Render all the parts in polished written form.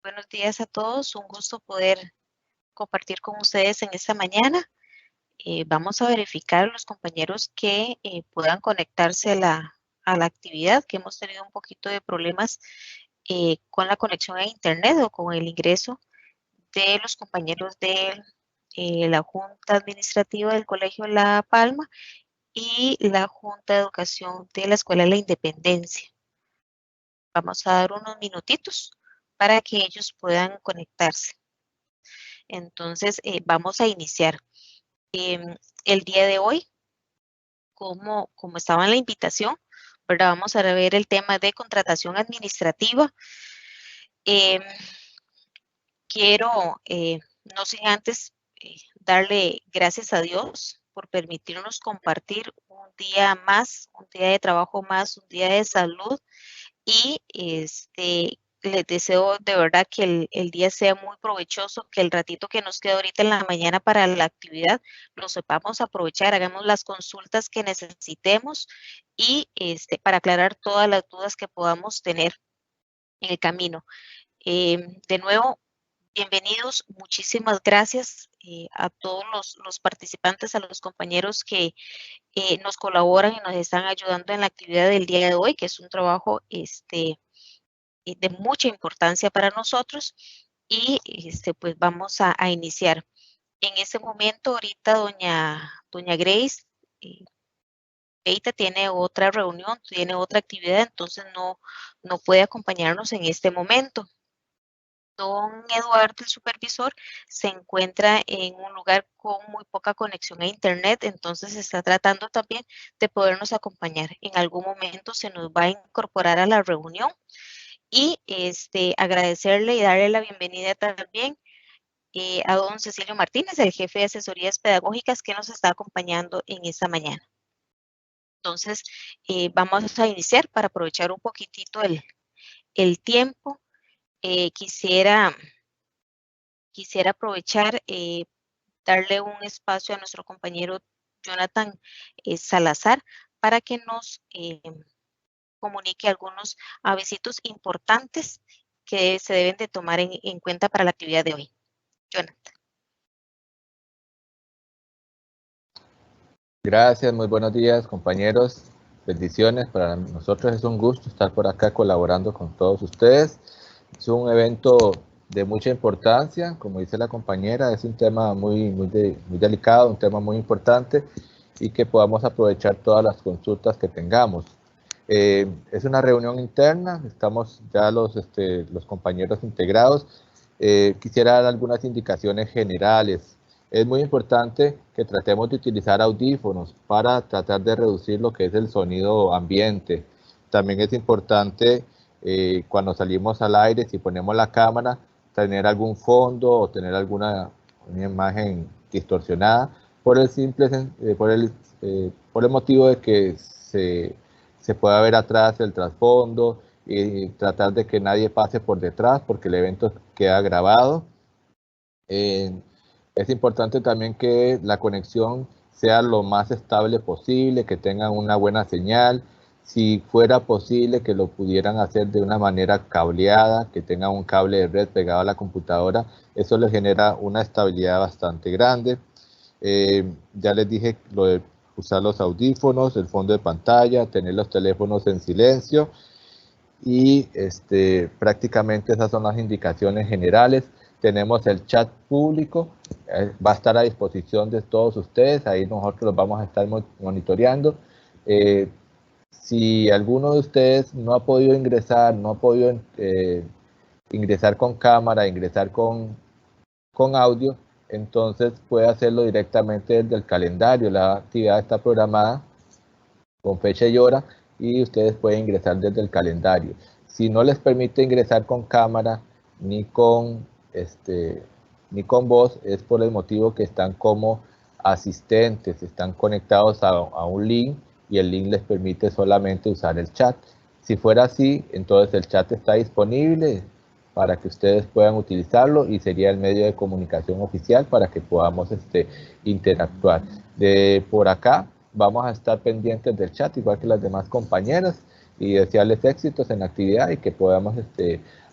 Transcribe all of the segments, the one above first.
Buenos días a todos, un gusto poder compartir con ustedes en esta mañana. Vamos a verificar los compañeros que puedan conectarse a la actividad, que hemos tenido un poquito de problemas con la conexión a Internet o con el ingreso de los compañeros de la Junta Administrativa del Colegio La Palma y la Junta de Educación de la Escuela de la Independencia. Vamos a dar unos minutitos para que ellos puedan conectarse. Entonces, vamos a iniciar. El día de hoy, como estaba en la invitación, ¿verdad? Vamos a ver el tema de contratación administrativa. Quiero, no sin antes, darle gracias a Dios por permitirnos compartir un día más, un día de trabajo más, un día de salud y les deseo de verdad que el día sea muy provechoso, que el ratito que nos queda ahorita en la mañana para la actividad lo sepamos aprovechar, hagamos las consultas que necesitemos y para aclarar todas las dudas que podamos tener en el camino. De nuevo, bienvenidos, muchísimas gracias a todos los participantes, a los compañeros que nos colaboran y nos están ayudando en la actividad del día de hoy, que es un trabajo de mucha importancia para nosotros y pues vamos a iniciar. En este momento, ahorita doña Grace Peita tiene otra reunión, tiene otra actividad, entonces no puede acompañarnos en este momento. Don Eduardo, el supervisor, se encuentra en un lugar con muy poca conexión a Internet, entonces está tratando también de podernos acompañar. En algún momento se nos va a incorporar a la reunión y agradecerle y darle la bienvenida también a don Cecilio Martínez, el jefe de asesorías pedagógicas que nos está acompañando en esta mañana. Entonces, vamos a iniciar para aprovechar un poquitito el tiempo. Quisiera aprovechar, darle un espacio a nuestro compañero Jonathan Salazar para que nos comunique algunos avisitos importantes que se deben de tomar en cuenta para la actividad de hoy. Jonathan. Gracias, muy buenos días, compañeros. Bendiciones. Para nosotros es un gusto estar por acá colaborando con todos ustedes. Es un evento de mucha importancia, como dice la compañera, es un tema muy delicado, un tema muy importante y que podamos aprovechar todas las consultas que tengamos. Es una reunión interna, estamos ya los compañeros integrados. Quisiera dar algunas indicaciones generales. Es muy importante que tratemos de utilizar audífonos para tratar de reducir lo que es el sonido ambiente. También es importante cuando salimos al aire, si ponemos la cámara, tener algún fondo o tener una imagen distorsionada por el motivo de que se pueda ver atrás el trasfondo y tratar de que nadie pase por detrás porque el evento queda grabado. Es importante también que la conexión sea lo más estable posible, que tengan una buena señal. Si fuera posible que lo pudieran hacer de una manera cableada, que tengan un cable de red pegado a la computadora, eso les genera una estabilidad bastante grande. Ya les dije lo de usar los audífonos, el fondo de pantalla, tener los teléfonos en silencio y prácticamente esas son las indicaciones generales. Tenemos el chat público, va a estar a disposición de todos ustedes, ahí nosotros los vamos a estar monitoreando. Si alguno de ustedes no ha podido ingresar, ingresar con cámara, ingresar con audio, entonces puede hacerlo directamente desde el calendario. La actividad está programada con fecha y hora y ustedes pueden ingresar desde el calendario. Si no les permite ingresar con cámara ni con voz, es por el motivo que están como asistentes, están conectados a un link y el link les permite solamente usar el chat. Si fuera así, entonces el chat está disponible para que ustedes puedan utilizarlo y sería el medio de comunicación oficial para que podamos interactuar. Por acá vamos a estar pendientes del chat, igual que las demás compañeras. y desearles éxitos en la actividad y que podamos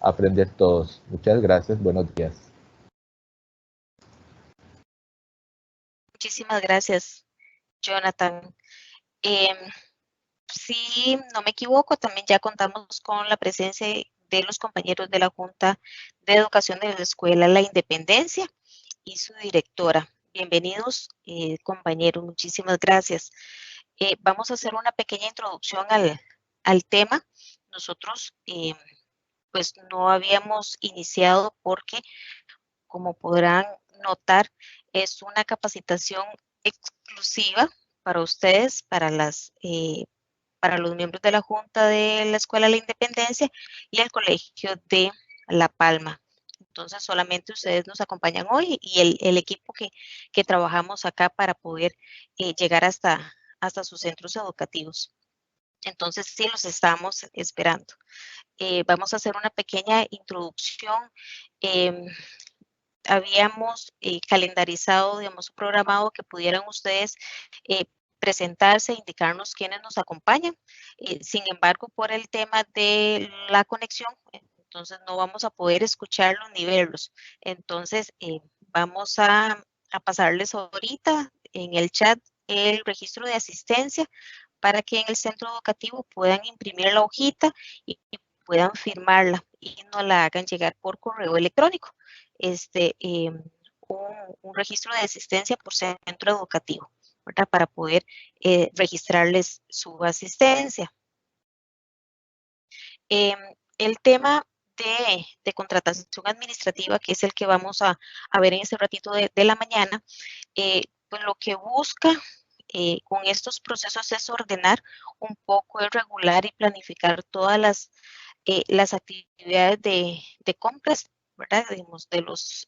aprender todos. Muchas gracias, buenos días. Muchísimas gracias, Jonathan. Si no me equivoco, también ya contamos con la presencia de los compañeros de la Junta de Educación de la Escuela La Independencia y su directora. Bienvenidos, compañeros, muchísimas gracias. Vamos a hacer una pequeña introducción al tema. Nosotros, pues no habíamos iniciado porque, como podrán notar, es una capacitación exclusiva para ustedes, para los miembros de la Junta de la Escuela de la Independencia y el Colegio de La Palma. Entonces, solamente ustedes nos acompañan hoy y el equipo que trabajamos acá para poder llegar hasta sus centros educativos. Entonces, sí, los estamos esperando. Vamos a hacer una pequeña introducción. Habíamos calendarizado, digamos, programado que pudieran ustedes presentarse, indicarnos quiénes nos acompañan. Sin embargo, por el tema de la conexión, entonces no vamos a poder escucharlos ni verlos. Entonces, vamos a pasarles ahorita en el chat el registro de asistencia para que en el centro educativo puedan imprimir la hojita y puedan firmarla y nos la hagan llegar por correo electrónico. Un registro de asistencia por centro educativo, ¿verdad? Para poder registrarles su asistencia. El tema de contratación administrativa, que es el que vamos a ver en este ratito de la mañana, pues lo que busca con estos procesos es ordenar un poco, es regular y planificar todas las actividades de compras, ¿verdad? Digamos, de los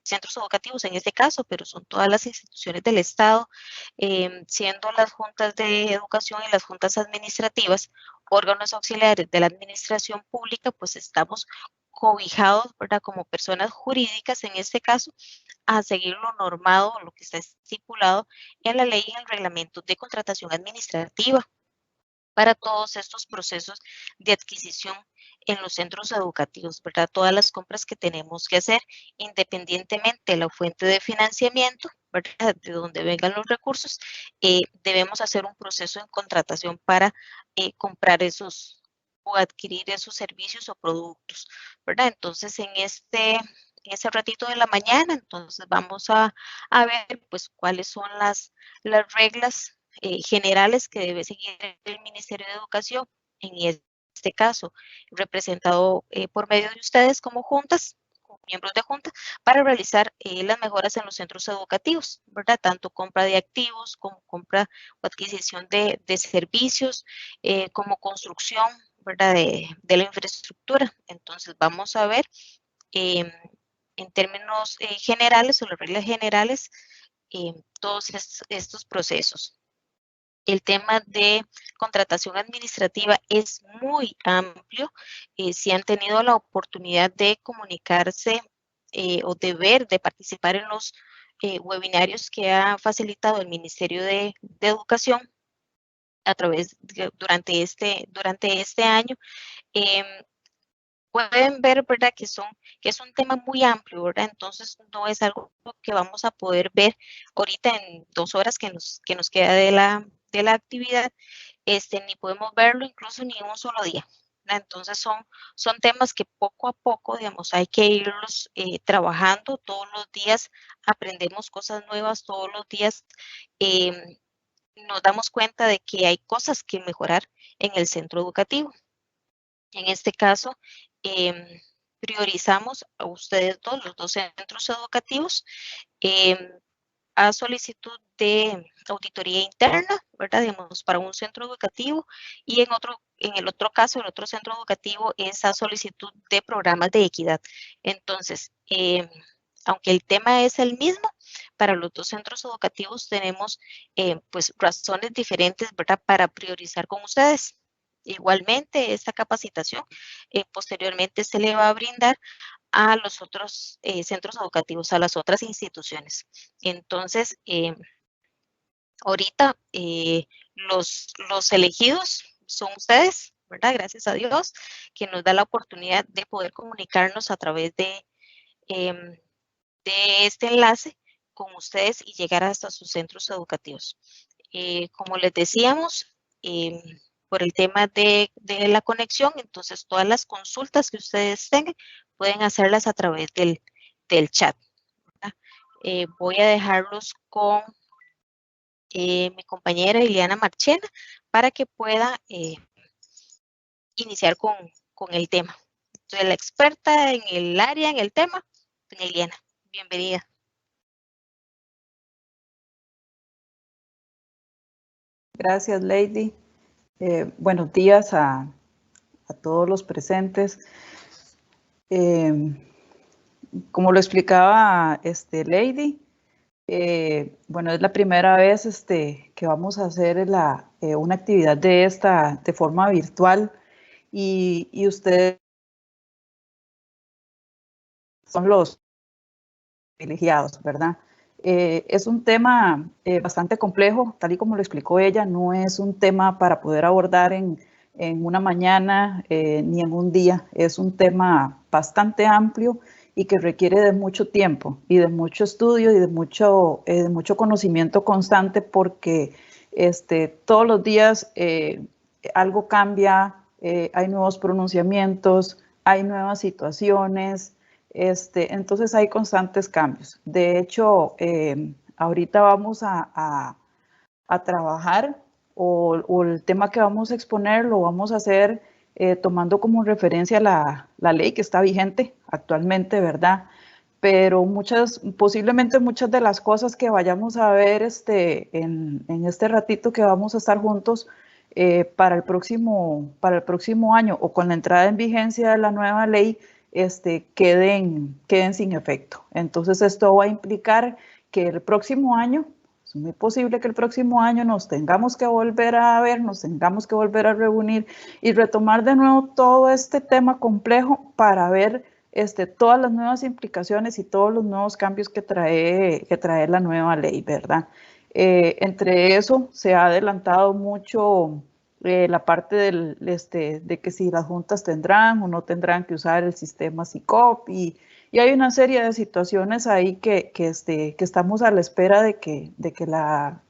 centros educativos en este caso, pero son todas las instituciones del Estado, siendo las juntas de educación y las juntas administrativas órganos auxiliares de la administración pública, pues estamos cobijados, ¿verdad? Como personas jurídicas en este caso, a seguir lo normado, lo que está estipulado en la ley y en el reglamento de contratación administrativa para todos estos procesos de adquisición en los centros educativos, ¿verdad? Todas las compras que tenemos que hacer, independientemente de la fuente de financiamiento, ¿verdad? De donde vengan los recursos, debemos hacer un proceso en contratación para comprar esos o adquirir esos servicios o productos, ¿verdad? Entonces, en ese ratito de la mañana, entonces vamos a ver, pues, cuáles son las reglas generales que debe seguir el Ministerio de Educación, en este caso representado por medio de ustedes como juntas, como miembros de junta, para realizar las mejoras en los centros educativos, ¿verdad? Tanto compra de activos como compra o adquisición de servicios, como construcción, ¿verdad? De la infraestructura. Entonces vamos a ver en términos generales o las reglas generales todos estos procesos. El tema de contratación administrativa es muy amplio. Si han tenido la oportunidad de comunicarse o de participar en los webinarios que ha facilitado el Ministerio de Educación a través durante este año, pueden ver, ¿verdad? Que es un tema muy amplio, ¿verdad? Entonces no es algo que vamos a poder ver ahorita en 2 horas que nos queda de la actividad, ni podemos verlo incluso ni en un solo día, ¿verdad? Entonces son temas que poco a poco, digamos, hay que irlos trabajando. Todos los días aprendemos cosas nuevas, todos los días nos damos cuenta de que hay cosas que mejorar en el centro educativo. En este caso, priorizamos a ustedes los dos centros educativos, a solicitud de auditoría interna, ¿verdad? Digamos, para un centro educativo, y en el otro caso, el otro centro educativo es a solicitud de programas de equidad. Entonces, aunque el tema es el mismo, para los dos centros educativos tenemos pues razones diferentes, ¿verdad? Para priorizar con ustedes. Igualmente, esta capacitación posteriormente se le va a brindar a los otros centros educativos, a las otras instituciones. Entonces, ahorita los elegidos son ustedes, ¿verdad? Gracias a Dios, que nos da la oportunidad de poder comunicarnos a través de este enlace con ustedes y llegar hasta sus centros educativos. Como les decíamos, por el tema de la conexión, entonces todas las consultas que ustedes tengan pueden hacerlas a través del chat. Voy a dejarlos con mi compañera Liliana Marchena para que pueda iniciar con el tema. Entonces, la experta en el área, en el tema, Liliana, bienvenida. Gracias, Lady. Buenos días a todos los presentes. Como lo explicaba Lady, bueno, es la primera vez que vamos a hacer una actividad de esta de forma virtual y ustedes son los privilegiados, ¿verdad? Es un tema bastante complejo, tal y como lo explicó ella, no es un tema para poder abordar en una mañana ni en un día, es un tema bastante amplio y que requiere de mucho tiempo y de mucho estudio y de mucho conocimiento constante porque todos los días algo cambia, hay nuevos pronunciamientos, hay nuevas situaciones. Entonces hay constantes cambios. De hecho, ahorita vamos a trabajar o el tema que vamos a exponer lo vamos a hacer tomando como referencia la ley que está vigente actualmente, ¿verdad? Pero posiblemente muchas de las cosas que vayamos a ver en este ratito que vamos a estar juntos para el próximo año o con la entrada en vigencia de la nueva ley, queden sin efecto. Entonces esto va a implicar que el próximo año, es muy posible que el próximo año nos tengamos que volver a ver, nos tengamos que volver a reunir y retomar de nuevo todo este tema complejo para ver todas las nuevas implicaciones y todos los nuevos cambios que trae la nueva ley, ¿verdad? Entre eso se ha adelantado mucho la parte de que si las juntas tendrán o no tendrán que usar el sistema SICOP y hay una serie de situaciones ahí que estamos a la espera de que la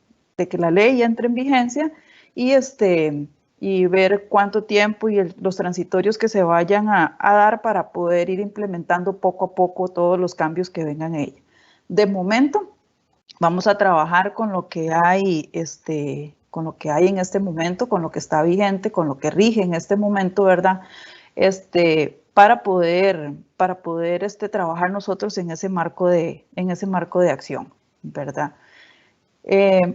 ley entre en vigencia y ver cuánto tiempo y los transitorios que se vayan a dar para poder ir implementando poco a poco todos los cambios que vengan en ella. De momento, vamos a trabajar con lo que hay en este momento, con lo que está vigente, con lo que rige en este momento, ¿verdad? Para poder trabajar nosotros en ese marco de acción, ¿verdad?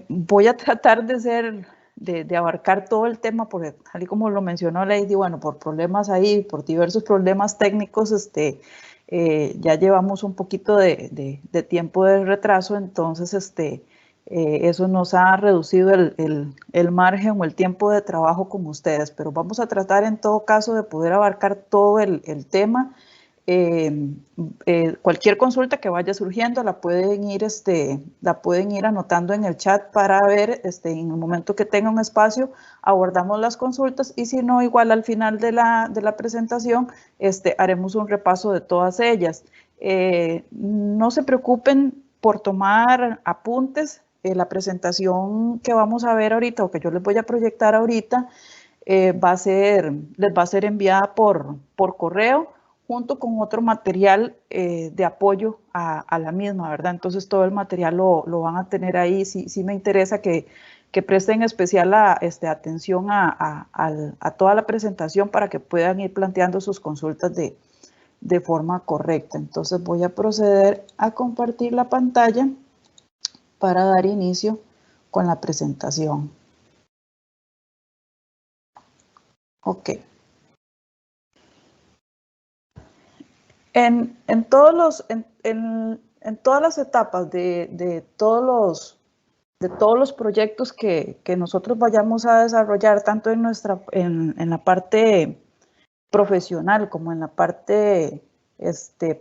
Voy a tratar de abarcar todo el tema, porque tal y como lo mencionó Lady, bueno, por problemas ahí, por diversos problemas técnicos, ya llevamos un poquito de tiempo de retraso, entonces eso nos ha reducido el margen o el tiempo de trabajo con ustedes, pero vamos a tratar en todo caso de poder abarcar todo el tema. Cualquier consulta que vaya surgiendo la pueden ir anotando en el chat para ver en el momento que tenga un espacio abordamos las consultas y si no, igual al final de la presentación haremos un repaso de todas ellas. No se preocupen por tomar apuntes. La presentación que vamos a ver ahorita o que yo les voy a proyectar ahorita les va a ser enviada por correo junto con otro material de apoyo a la misma, ¿verdad? Entonces todo el material lo van a tener ahí. Sí me interesa que presten especial atención a toda la presentación para que puedan ir planteando sus consultas de forma correcta. Entonces voy a proceder a compartir la pantalla para dar inicio con la presentación. Ok. En todas las etapas de todos los proyectos que nosotros vayamos a desarrollar, tanto en la parte profesional como en la parte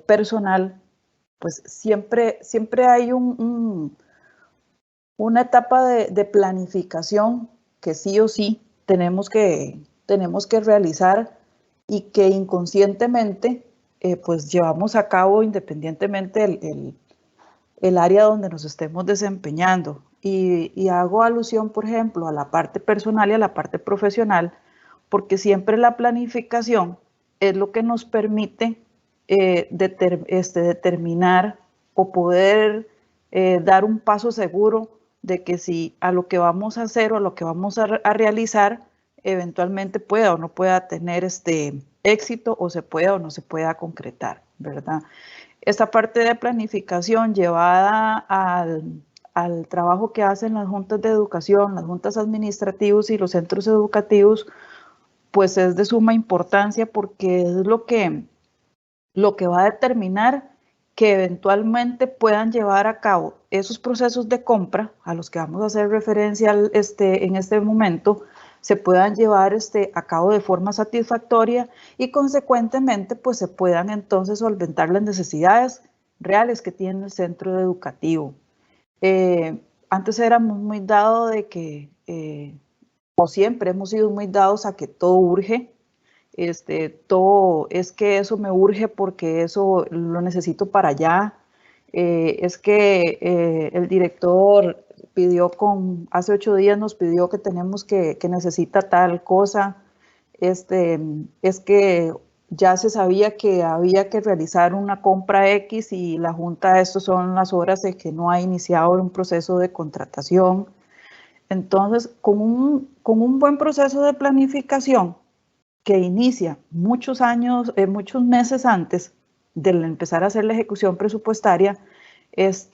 personal, pues siempre hay una etapa de planificación que sí o sí tenemos que realizar y que inconscientemente pues llevamos a cabo independientemente el área donde nos estemos desempeñando. Y hago alusión, por ejemplo, a la parte personal y a la parte profesional, porque siempre la planificación es lo que nos permite determinar o poder dar un paso seguro de que si a lo que vamos a hacer o a lo que vamos a realizar eventualmente pueda o no pueda tener éxito, o se pueda o no se pueda concretar, ¿verdad? Esta parte de planificación llevada al trabajo que hacen las juntas de educación, las juntas administrativas y los centros educativos, pues es de suma importancia, porque es lo que va a determinar que eventualmente puedan llevar a cabo esos procesos de compra a los que vamos a hacer referencia en este momento, se puedan llevar a cabo de forma satisfactoria y consecuentemente pues se puedan entonces solventar las necesidades reales que tiene el centro educativo. Antes éramos muy dados de que, o siempre hemos sido muy dados a que todo urge, todo es que eso me urge porque eso lo necesito para allá, es que el director pidió hace 8 días nos pidió que tenemos que necesita tal cosa, es que ya se sabía que había que realizar una compra X y la Junta, estas son las horas de que no ha iniciado un proceso de contratación. Entonces, con un buen proceso de planificación que inicia muchos años, muchos meses antes de empezar a hacer la ejecución presupuestaria, es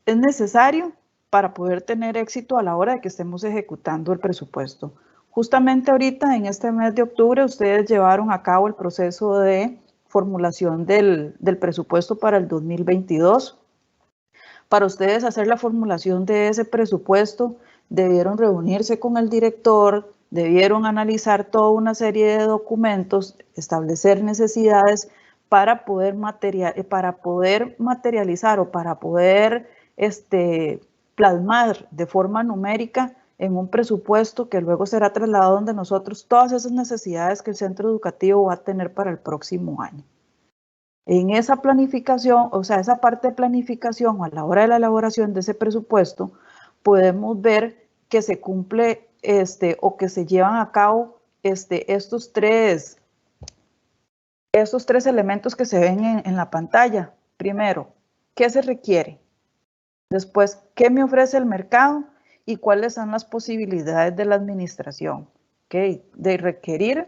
necesario para poder tener éxito a la hora de que estemos ejecutando el presupuesto. Justamente ahorita, en este mes de octubre, ustedes llevaron a cabo el proceso de formulación del presupuesto para el 2022. Para ustedes hacer la formulación de ese presupuesto, debieron reunirse con el director, debieron analizar toda una serie de documentos, establecer necesidades para poder materializar o para poder plasmar de forma numérica en un presupuesto que luego será trasladado donde nosotros todas esas necesidades que el centro educativo va a tener para el próximo año. En esa planificación, o sea, esa parte de planificación a la hora de la elaboración de ese presupuesto, podemos ver que se cumple o que se llevan a cabo estos tres elementos que se ven en la pantalla. Primero, ¿qué se requiere? Después, ¿qué me ofrece el mercado? Y cuáles son las posibilidades de la administración, ¿okay? De requerir.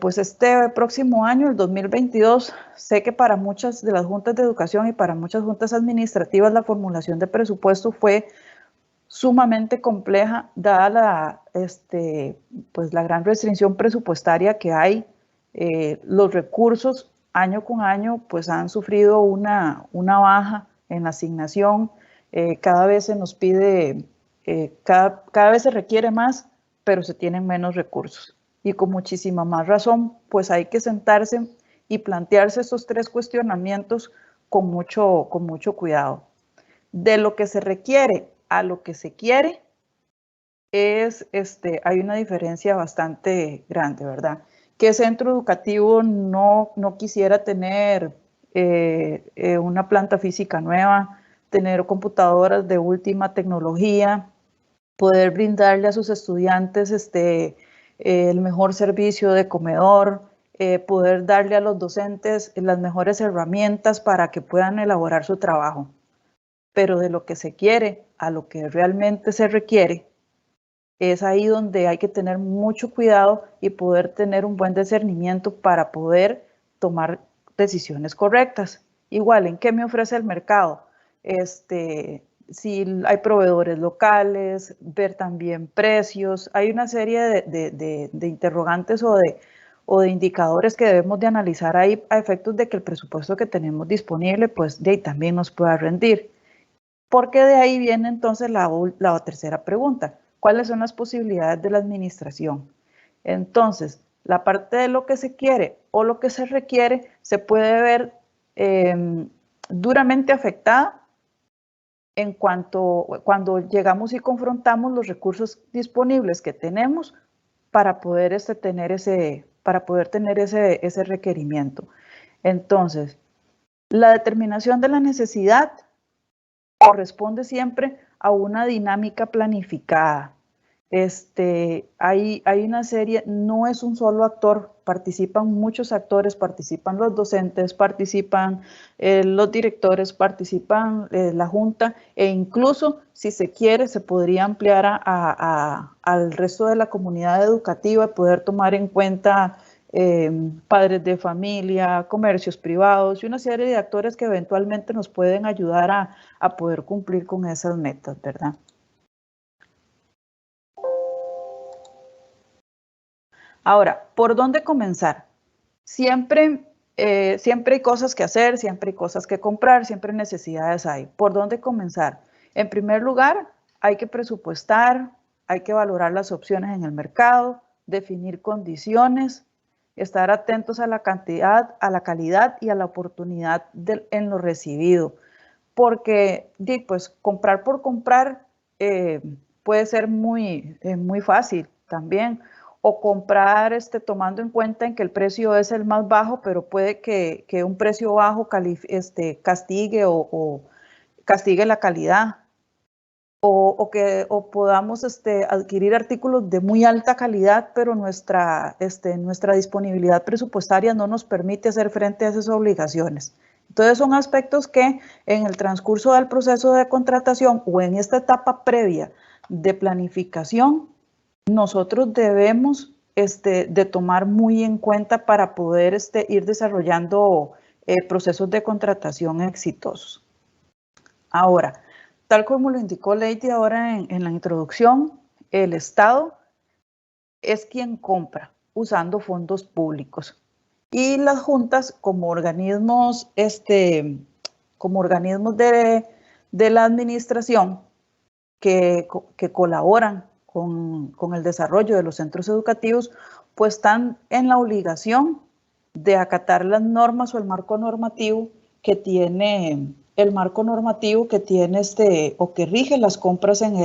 Pues este próximo año, el 2022, sé que para muchas de las juntas de educación y para muchas juntas administrativas la formulación de presupuesto fue sumamente compleja, dada pues la gran restricción presupuestaria que hay. Los recursos año con año pues han sufrido una baja en la asignación. Cada vez se nos pide, cada vez se requiere más, pero se tienen menos recursos. Y con muchísima más razón, pues hay que sentarse y plantearse estos tres cuestionamientos con mucho cuidado. De lo que se requiere a lo que se quiere, hay una diferencia bastante grande, ¿verdad? ¿Qué centro educativo no quisiera tener una planta física nueva, tener computadoras de última tecnología, poder brindarle a sus estudiantes el mejor servicio de comedor, poder darle a los docentes las mejores herramientas para que puedan elaborar su trabajo? Pero de lo que se quiere a lo que realmente se requiere, es ahí donde hay que tener mucho cuidado y poder tener un buen discernimiento para poder tomar decisiones correctas. Igual, ¿en qué me ofrece el mercado? Si hay proveedores locales, ver también precios, hay una serie de interrogantes o de indicadores que debemos de analizar ahí a efectos de que el presupuesto que tenemos disponible pues de ahí también nos pueda rendir. Porque de ahí viene entonces la tercera pregunta. ¿Cuáles son las posibilidades de la administración? Entonces, la parte de lo que se quiere o lo que se requiere se puede ver duramente afectada cuando llegamos y confrontamos los recursos disponibles que tenemos para poder tener ese requerimiento. Entonces, la determinación de la necesidad corresponde siempre a una dinámica planificada. Hay una serie, no es un solo actor, participan muchos actores, participan los docentes, participan los directores, participan la junta, e incluso si se quiere se podría ampliar al resto de la comunidad educativa, poder tomar en cuenta padres de familia, comercios privados y una serie de actores que eventualmente nos pueden ayudar a poder cumplir con esas metas, ¿verdad? Ahora, ¿por dónde comenzar? Siempre hay cosas que hacer, siempre hay cosas que comprar, siempre necesidades hay. ¿Por dónde comenzar? En primer lugar, hay que presupuestar, hay que valorar las opciones en el mercado, definir condiciones, estar atentos a la cantidad, a la calidad y a la oportunidad en lo recibido. Porque, pues, comprar por comprar puede ser muy fácil también. O comprar tomando en cuenta en que el precio es el más bajo, pero puede que un precio bajo castigue o castigue la calidad. O podamos adquirir artículos de muy alta calidad, pero nuestra disponibilidad presupuestaria no nos permite hacer frente a esas obligaciones. Entonces son aspectos que en el transcurso del proceso de contratación o en esta etapa previa de planificación, nosotros debemos de tomar muy en cuenta para poder ir desarrollando procesos de contratación exitosos. Ahora, tal como lo indicó Lady ahora en la introducción, el Estado es quien compra usando fondos públicos y las juntas como organismos, de la administración que colaboran con el desarrollo de los centros educativos, pues están en la obligación de acatar las normas o el marco normativo que tiene o que rige las compras en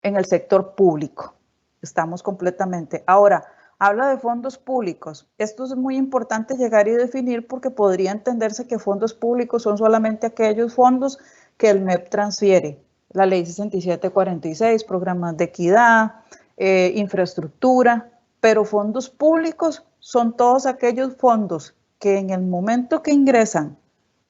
el sector público. Estamos completamente. Ahora, habla de fondos públicos. Esto es muy importante llegar y definir porque podría entenderse que fondos públicos son solamente aquellos fondos que el MEP transfiere. La ley 6746, programas de equidad, infraestructura, pero fondos públicos son todos aquellos fondos que en el momento que ingresan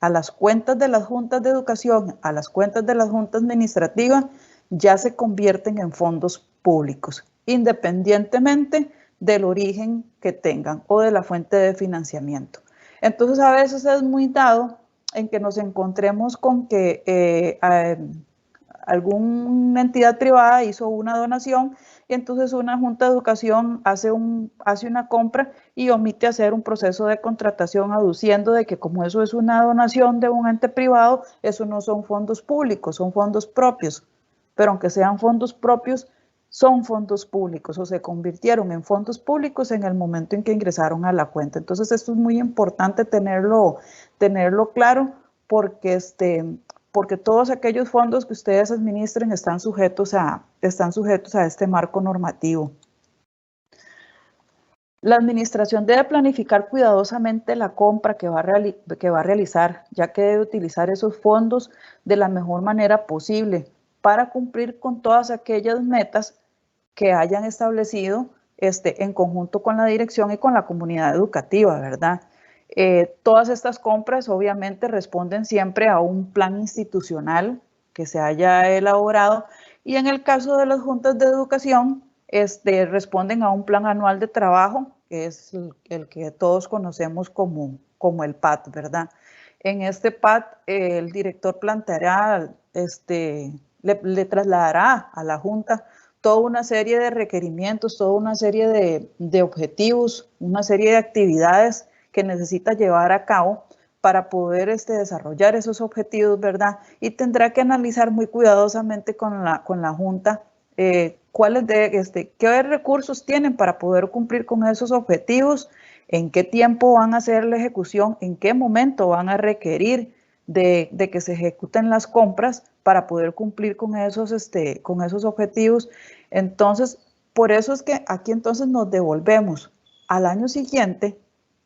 a las cuentas de las juntas de educación, a las cuentas de las juntas administrativas, ya se convierten en fondos públicos, independientemente del origen que tengan o de la fuente de financiamiento. Entonces, a veces es muy dado en que nos encontremos con que alguna entidad privada hizo una donación y entonces una junta de educación hace una compra y omite hacer un proceso de contratación aduciendo de que como eso es una donación de un ente privado, eso no son fondos públicos, son fondos propios. Pero aunque sean fondos propios, son fondos públicos o se convirtieron en fondos públicos en el momento en que ingresaron a la cuenta. Entonces esto es muy importante tenerlo claro porque todos aquellos fondos que ustedes administren están sujetos a este marco normativo. La administración debe planificar cuidadosamente la compra que va a realizar, ya que debe utilizar esos fondos de la mejor manera posible para cumplir con todas aquellas metas que hayan establecido en conjunto con la dirección y con la comunidad educativa, ¿verdad? Todas estas compras obviamente responden siempre a un plan institucional que se haya elaborado y en el caso de las juntas de educación responden a un plan anual de trabajo que es el que todos conocemos como el PAT, ¿verdad? En este PAT el director planteará, le trasladará a la junta toda una serie de requerimientos, toda una serie de objetivos, una serie de actividades que necesita llevar a cabo para poder desarrollar esos objetivos, ¿verdad? Y tendrá que analizar muy cuidadosamente con la Junta qué recursos tienen para poder cumplir con esos objetivos en qué tiempo van a hacer la ejecución, en qué momento van a requerir de que se ejecuten las compras para poder cumplir con esos objetivos. Entonces, por eso es que aquí entonces nos devolvemos al año siguiente,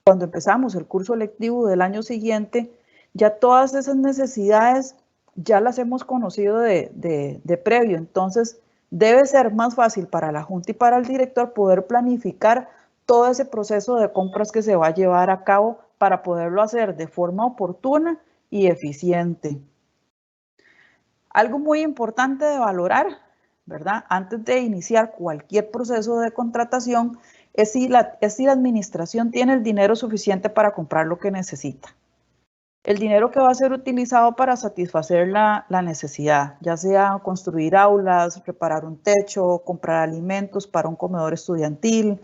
cuando empezamos el curso lectivo del año siguiente, ya todas esas necesidades ya las hemos conocido de previo. Entonces, debe ser más fácil para la Junta y para el director poder planificar todo ese proceso de compras que se va a llevar a cabo para poderlo hacer de forma oportuna y eficiente. Algo muy importante de valorar, ¿verdad? Antes de iniciar cualquier proceso de contratación, es si la administración tiene el dinero suficiente para comprar lo que necesita. El dinero que va a ser utilizado para satisfacer la necesidad, ya sea construir aulas, reparar un techo, comprar alimentos para un comedor estudiantil,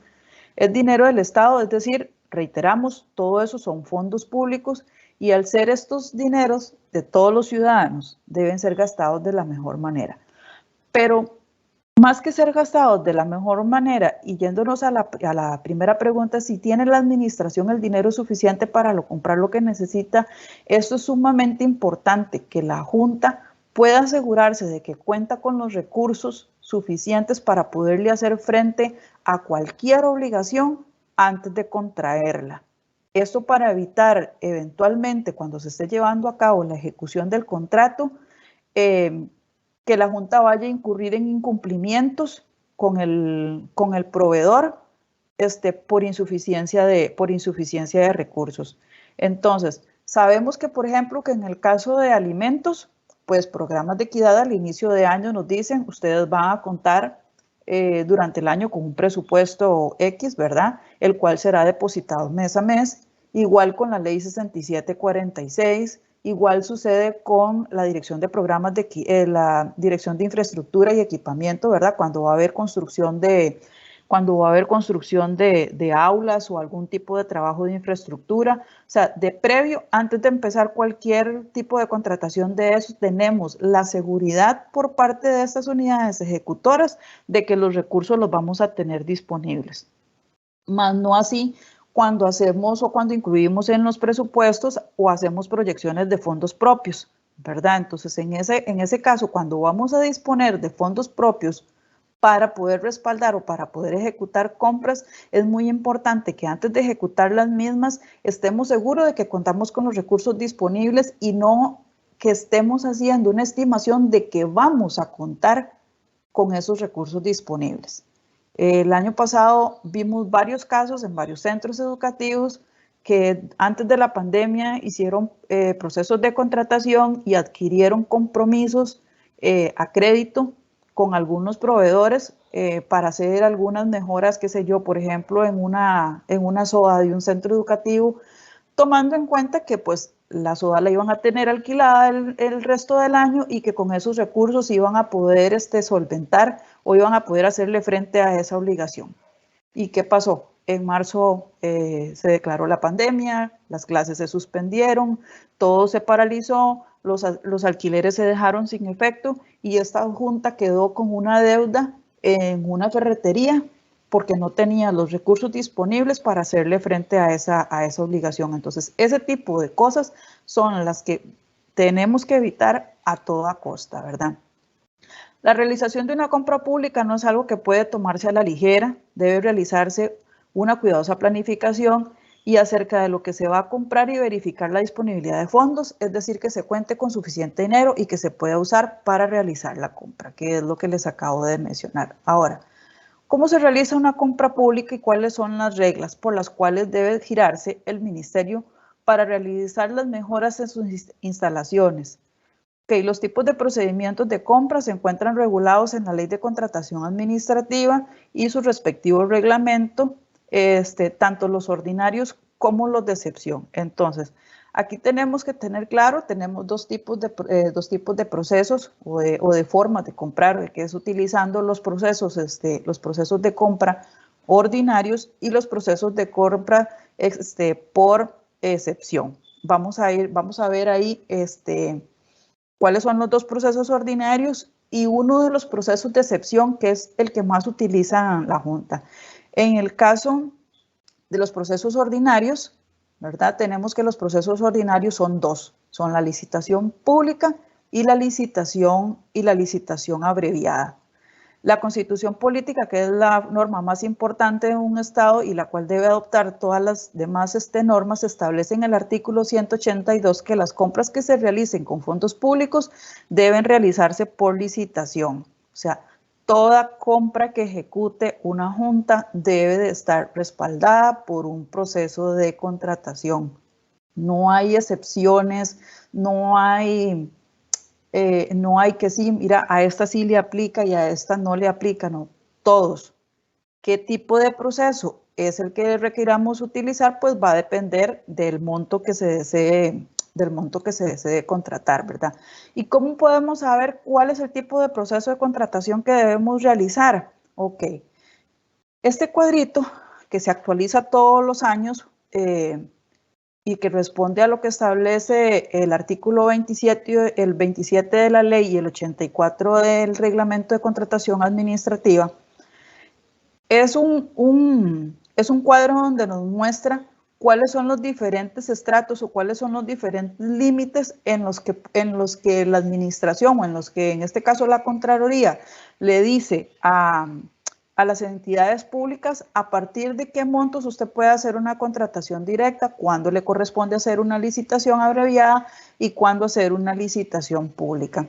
es dinero del Estado, es decir, reiteramos, todo eso son fondos públicos y al ser estos dineros de todos los ciudadanos, deben ser gastados de la mejor manera. Pero más que ser gastados de la mejor manera y yéndonos a la primera pregunta, si tiene la administración el dinero suficiente para comprar lo que necesita, esto es sumamente importante, que la Junta pueda asegurarse de que cuenta con los recursos suficientes para poderle hacer frente a cualquier obligación antes de contraerla. Esto para evitar eventualmente, cuando se esté llevando a cabo la ejecución del contrato, que la Junta vaya a incurrir en incumplimientos con el proveedor por insuficiencia de recursos. Entonces, sabemos que, por ejemplo, que en el caso de alimentos, pues programas de equidad al inicio de año nos dicen, ustedes van a contar durante el año con un presupuesto X, ¿verdad? El cual será depositado mes a mes, igual con la ley 6746, igual sucede con la dirección de programas la dirección de infraestructura y equipamiento, ¿verdad? Cuando va a haber construcción de aulas o algún tipo de trabajo de infraestructura. O sea, de previo, antes de empezar cualquier tipo de contratación de eso, tenemos la seguridad por parte de estas unidades ejecutoras de que los recursos los vamos a tener disponibles. Más no así cuando hacemos o cuando incluimos en los presupuestos o hacemos proyecciones de fondos propios, ¿verdad? Entonces, en ese caso, cuando vamos a disponer de fondos propios para poder respaldar o para poder ejecutar compras, es muy importante que antes de ejecutar las mismas estemos seguros de que contamos con los recursos disponibles y no que estemos haciendo una estimación de que vamos a contar con esos recursos disponibles. El año pasado vimos varios casos en varios centros educativos que antes de la pandemia hicieron procesos de contratación y adquirieron compromisos a crédito con algunos proveedores para hacer algunas mejoras, qué sé yo, por ejemplo, en una SOA de un centro educativo, tomando en cuenta que pues la SOA la iban a tener alquilada el resto del año y que con esos recursos iban a poder solventar o iban a poder hacerle frente a esa obligación. ¿Y qué pasó? En marzo se declaró la pandemia, las clases se suspendieron, todo se paralizó, los alquileres se dejaron sin efecto y esta Junta quedó con una deuda en una ferretería porque no tenía los recursos disponibles para hacerle frente a esa obligación. Entonces, ese tipo de cosas son las que tenemos que evitar a toda costa, ¿verdad? La realización de una compra pública no es algo que puede tomarse a la ligera, debe realizarse una cuidadosa planificación y acerca de lo que se va a comprar y verificar la disponibilidad de fondos, es decir, que se cuente con suficiente dinero y que se pueda usar para realizar la compra, que es lo que les acabo de mencionar. Ahora, ¿cómo se realiza una compra pública y cuáles son las reglas por las cuales debe girarse el ministerio para realizar las mejoras en sus instalaciones? Okay, los tipos de procedimientos de compra se encuentran regulados en la Ley de Contratación Administrativa y su respectivo reglamento, tanto los ordinarios como los de excepción. Entonces, aquí tenemos que tener claro, tenemos dos tipos de procesos o de formas de comprar, que es utilizando los procesos de compra ordinarios y los procesos de compra por excepción. Vamos a ver ahí cuáles son los dos procesos ordinarios y uno de los procesos de excepción, que es el que más utiliza la Junta. En el caso los procesos ordinarios, ¿verdad? Tenemos que los procesos ordinarios son dos, son la licitación pública y la licitación abreviada. La Constitución Política, que es la norma más importante de un Estado y la cual debe adoptar todas las demás normas, establece en el artículo 182 que las compras que se realicen con fondos públicos deben realizarse por licitación. O sea, toda compra que ejecute una junta debe de estar respaldada por un proceso de contratación. No hay excepciones, no hay que sí, mira, a esta sí le aplica y a esta no le aplica, no, todos. ¿Qué tipo de proceso es el que requiramos utilizar? Pues va a depender del monto que se desee contratar, ¿verdad? ¿Y cómo podemos saber cuál es el tipo de proceso de contratación que debemos realizar? Ok, este cuadrito que se actualiza todos los años, y que responde a lo que establece el artículo 27, el 27 de la ley y el 84 del reglamento de contratación administrativa, es un cuadro donde nos muestra cuáles son los diferentes estratos o cuáles son los diferentes límites en los que la administración o en los que en este caso la Contraloría le dice a las entidades públicas a partir de qué montos usted puede hacer una contratación directa, cuándo le corresponde hacer una licitación abreviada y cuándo hacer una licitación pública.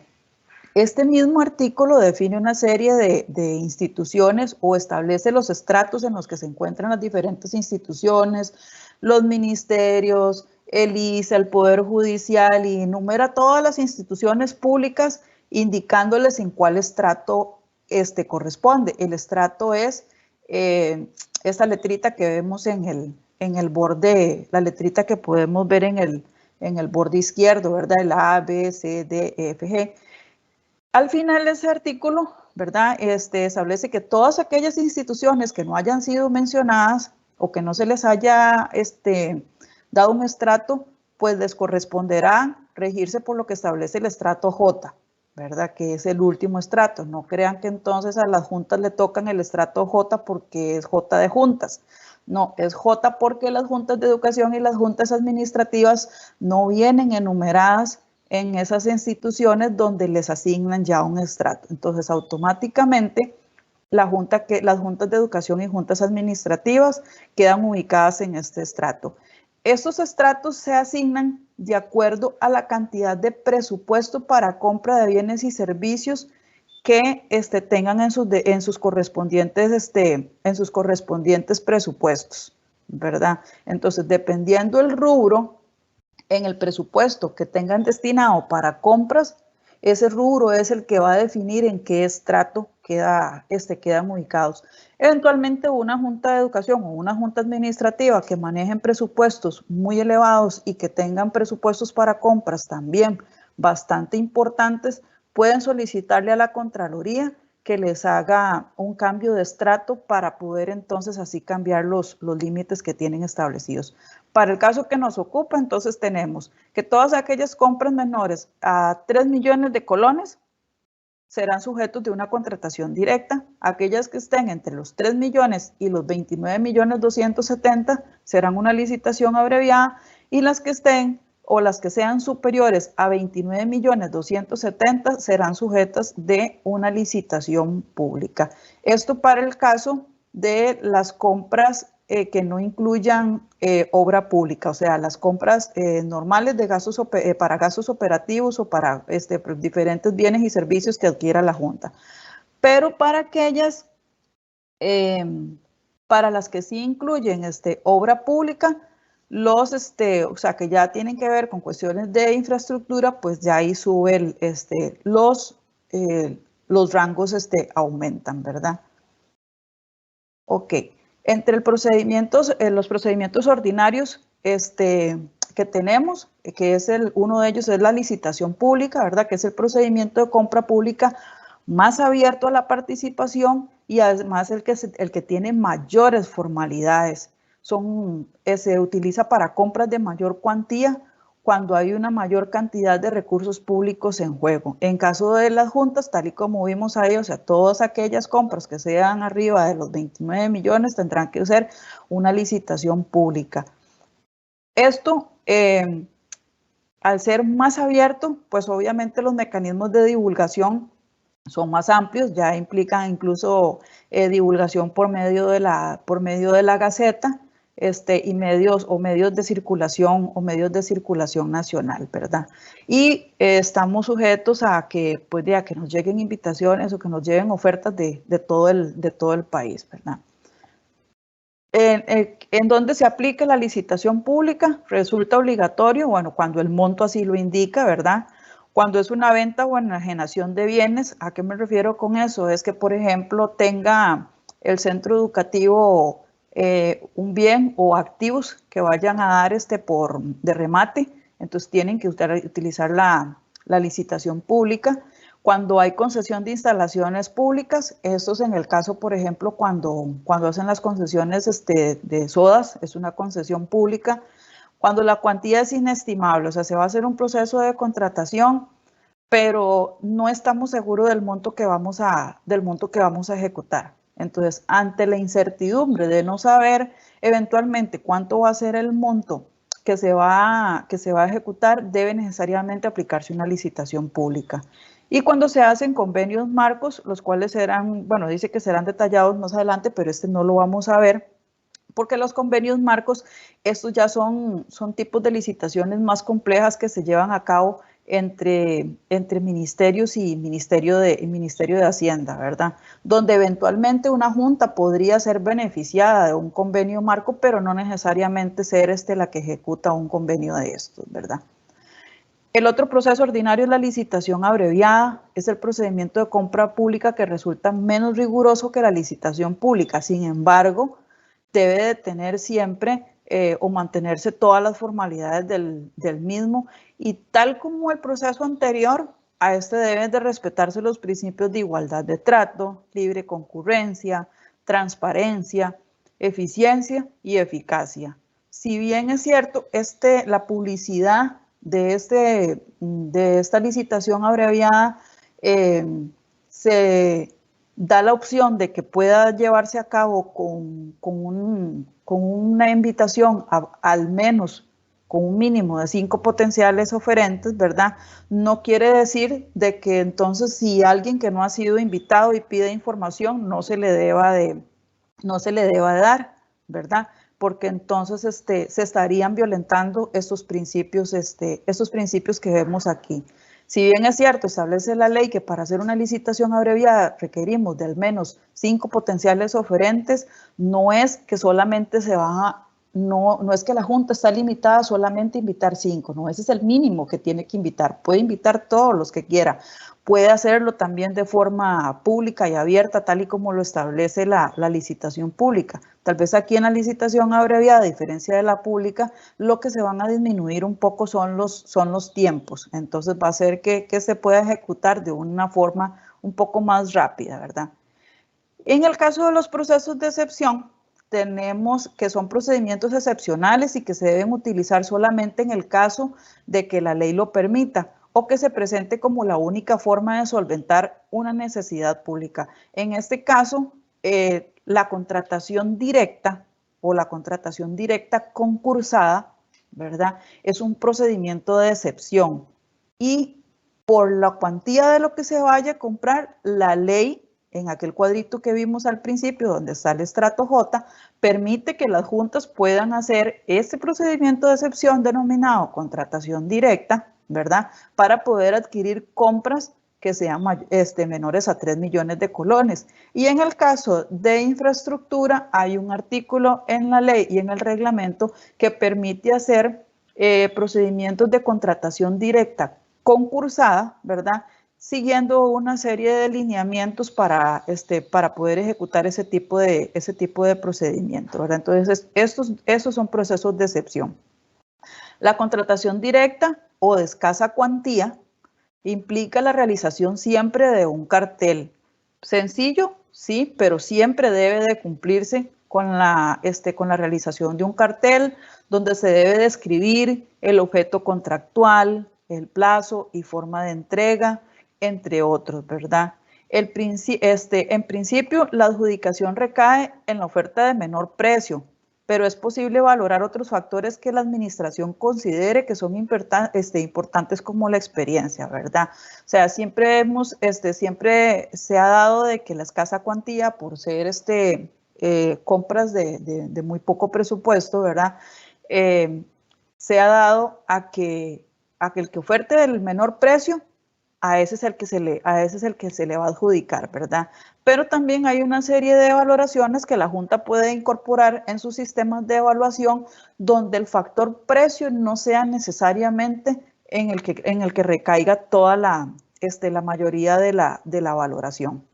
Este mismo artículo define una serie de instituciones o establece los estratos en los que se encuentran las diferentes instituciones, los ministerios, el ISA, el Poder Judicial, y enumera todas las instituciones públicas indicándoles en cuál estrato corresponde. El estrato es esta letrita que vemos en el borde, la letrita que podemos ver en el borde izquierdo, ¿verdad? El A, B, C, D, E, F, G. Al final de ese artículo, ¿verdad? Establece que todas aquellas instituciones que no hayan sido mencionadas o que no se les haya dado un estrato, pues les corresponderá regirse por lo que establece el estrato J, ¿verdad? Que es el último estrato. No crean que entonces a las juntas le tocan el estrato J porque es J de juntas. No, es J porque las juntas de educación y las juntas administrativas no vienen enumeradas en esas instituciones donde les asignan ya un estrato. Entonces, automáticamente, las juntas de educación y juntas administrativas quedan ubicadas en este estrato. Estos estratos se asignan de acuerdo a la cantidad de presupuesto para compra de bienes y servicios que tengan en sus correspondientes presupuestos, ¿verdad? Entonces, dependiendo el rubro en el presupuesto que tengan destinado para compras, ese rubro es el que va a definir en qué estrato quedan ubicados. Eventualmente una junta de educación o una junta administrativa que manejen presupuestos muy elevados y que tengan presupuestos para compras también bastante importantes, pueden solicitarle a la Contraloría que les haga un cambio de estrato para poder entonces así cambiar los límites que tienen establecidos. Para el caso que nos ocupa, entonces tenemos que todas aquellas compras menores a 3 millones de colones serán sujetos de una contratación directa. Aquellas que estén entre los 3 millones y los 29 millones 270 serán una licitación abreviada, y las que estén o las que sean superiores a 29 millones 270 serán sujetas de una licitación pública. Esto para el caso de las compras que no incluyan obra pública, o sea, las compras normales de gastos para gastos operativos o para diferentes bienes y servicios que adquiera la Junta. Pero para aquellas, para las que sí incluyen obra pública, o sea, que ya tienen que ver con cuestiones de infraestructura, pues ya ahí suben los rangos aumentan, ¿verdad? Ok. Entre los procedimientos ordinarios que tenemos, que es uno de ellos es la licitación pública, ¿verdad? Que es el procedimiento de compra pública más abierto a la participación y además el que tiene mayores formalidades. Se utiliza para compras de mayor cuantía cuando hay una mayor cantidad de recursos públicos en juego. En caso de las juntas, tal y como vimos ahí, o sea, todas aquellas compras que sean arriba de los 29 millones tendrán que ser una licitación pública. Esto, al ser más abierto, pues obviamente los mecanismos de divulgación son más amplios, ya implican incluso divulgación por medio de la Gaceta, y medios de circulación nacional, ¿verdad? Y estamos sujetos a que, pues, a que nos lleguen invitaciones o que nos lleguen ofertas de todo el país, ¿verdad? ¿En dónde se aplica la licitación pública? Resulta obligatorio, bueno, cuando el monto así lo indica, ¿verdad? Cuando es una venta o enajenación de bienes. ¿A qué me refiero con eso? Es que, por ejemplo, tenga el centro educativo un bien o activos que vayan a dar de remate, entonces tienen que utilizar la licitación pública. Cuando hay concesión de instalaciones públicas, esto es en el caso, por ejemplo, cuando hacen las concesiones de sodas, es una concesión pública. Cuando la cuantía es inestimable, o sea, se va a hacer un proceso de contratación, pero no estamos seguros del monto que vamos a ejecutar. Entonces, ante la incertidumbre de no saber eventualmente cuánto va a ser el monto que se va a ejecutar, debe necesariamente aplicarse una licitación pública. Y cuando se hacen convenios marcos, los cuales serán, bueno, dice que serán detallados más adelante, pero no lo vamos a ver, porque los convenios marcos, estos ya son tipos de licitaciones más complejas que se llevan a cabo entre ministerios y Ministerio de Hacienda, ¿verdad? Donde eventualmente una junta podría ser beneficiada de un convenio marco, pero no necesariamente ser la que ejecuta un convenio de estos, ¿verdad? El otro proceso ordinario es la licitación abreviada, es el procedimiento de compra pública que resulta menos riguroso que la licitación pública. Sin embargo, debe de tener siempre o mantenerse todas las formalidades del mismo, y tal como el proceso anterior, a deben de respetarse los principios de igualdad de trato, libre concurrencia, transparencia, eficiencia y eficacia. Si bien es cierto, la publicidad de esta licitación abreviada se da la opción de que pueda llevarse a cabo con una invitación al menos con un mínimo de 5 potenciales oferentes, ¿verdad? No quiere decir de que entonces si alguien que no ha sido invitado y pide información no se le deba de dar, ¿verdad? Porque entonces se estarían violentando estos principios que vemos aquí. Si bien es cierto, establece la ley que para hacer una licitación abreviada requerimos de al menos 5 potenciales oferentes, no es que solamente no es que la Junta está limitada solamente a invitar 5, no, ese es el mínimo que tiene que invitar. Puede invitar todos los que quiera, puede hacerlo también de forma pública y abierta, tal y como lo establece la licitación pública. Tal vez aquí en la licitación abreviada, a diferencia de la pública, lo que se van a disminuir un poco son los tiempos. Entonces va a ser que se pueda ejecutar de una forma un poco más rápida, ¿verdad? En el caso de los procesos de excepción, tenemos que son procedimientos excepcionales y que se deben utilizar solamente en el caso de que la ley lo permita o que se presente como la única forma de solventar una necesidad pública. En este caso, la contratación directa o la contratación directa concursada, ¿verdad? Es un procedimiento de excepción y por la cuantía de lo que se vaya a comprar, la ley en aquel cuadrito que vimos al principio, donde está el estrato J, permite que las juntas puedan hacer este procedimiento de excepción denominado contratación directa, ¿verdad? Para poder adquirir compras que sean menores a 3 millones de colones. Y en el caso de infraestructura, hay un artículo en la ley y en el reglamento que permite hacer procedimientos de contratación directa concursada, ¿verdad? Siguiendo una serie de lineamientos para poder ejecutar ese tipo de procedimiento, ¿verdad? Entonces, estos son procesos de excepción. La contratación directa o de escasa cuantía implica la realización siempre de un cartel. Sencillo, sí, pero siempre debe de cumplirse con la realización de un cartel donde se debe describir el objeto contractual, el plazo y forma de entrega, entre otros, ¿verdad? En principio, la adjudicación recae en la oferta de menor precio, pero es posible valorar otros factores que la administración considere que son importantes como la experiencia, ¿verdad? O sea, siempre se ha dado de que la escasa cuantía, por ser compras de muy poco presupuesto, ¿verdad? Se ha dado a que el que oferte el menor precio, a ese es el que se le va a adjudicar, ¿verdad? Pero también hay una serie de valoraciones que la Junta puede incorporar en sus sistemas de evaluación donde el factor precio no sea necesariamente en el que recaiga toda la mayoría de la valoración.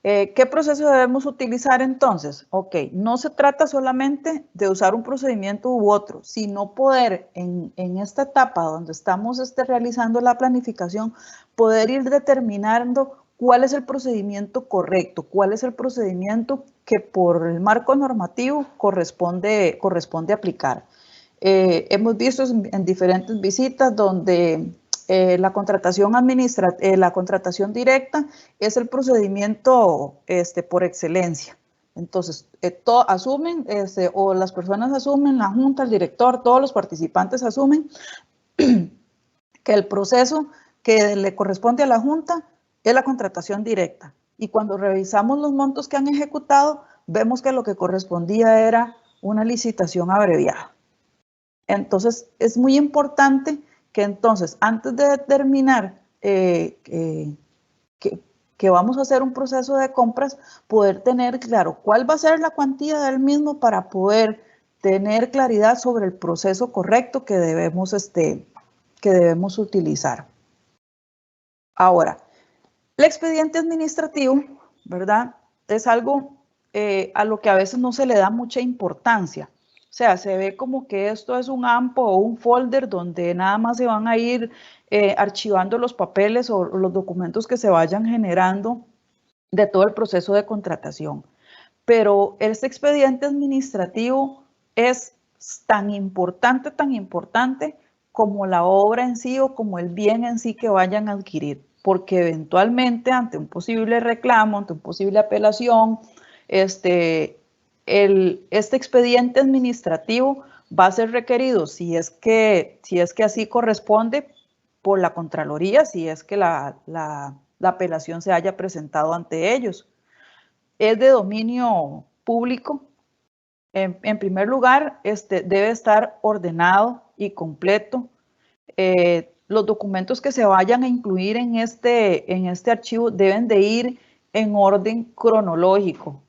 ¿Qué proceso debemos utilizar entonces? Ok, no se trata solamente de usar un procedimiento u otro, sino poder en esta etapa donde estamos realizando la planificación, poder ir determinando cuál es el procedimiento correcto, cuál es el procedimiento que por el marco normativo corresponde aplicar. Hemos visto en diferentes visitas donde la contratación directa es el procedimiento por excelencia. Entonces, asumen, o las personas asumen, la Junta, el director, todos los participantes asumen que el proceso que le corresponde a la Junta es la contratación directa. Y cuando revisamos los montos que han ejecutado, vemos que lo que correspondía era una licitación abreviada. Entonces, es muy importante que entonces, antes de determinar que vamos a hacer un proceso de compras, poder tener claro cuál va a ser la cuantía del mismo para poder tener claridad sobre el proceso correcto que debemos utilizar. Ahora, el expediente administrativo, ¿verdad? Es algo a lo que a veces no se le da mucha importancia. O sea, se ve como que esto es un AMPO o un folder donde nada más se van a ir archivando los papeles o los documentos que se vayan generando de todo el proceso de contratación. Pero este expediente administrativo es tan importante como la obra en sí o como el bien en sí que vayan a adquirir. Porque eventualmente ante un posible reclamo, ante una posible apelación, este expediente administrativo va a ser requerido si es que así corresponde por la Contraloría, si es que la apelación se haya presentado ante ellos. Es de dominio público. En primer lugar, debe estar ordenado y completo. Los documentos que se vayan a incluir en este archivo deben de ir en orden cronológico.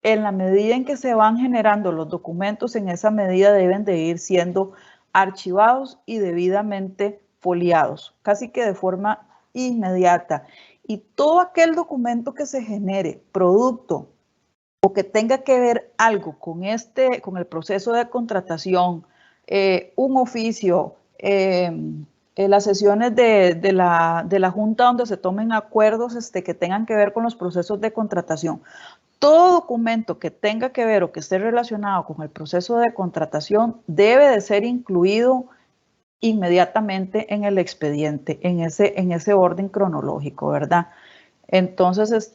En la medida en que se van generando los documentos, en esa medida deben de ir siendo archivados y debidamente foliados, casi que de forma inmediata. Y todo aquel documento que se genere, producto o que tenga que ver algo con el proceso de contratación, un oficio, las sesiones de la Junta donde se tomen acuerdos que tengan que ver con los procesos de contratación. Todo documento que tenga que ver o que esté relacionado con el proceso de contratación debe de ser incluido inmediatamente en el expediente, en ese orden cronológico, ¿verdad? Entonces,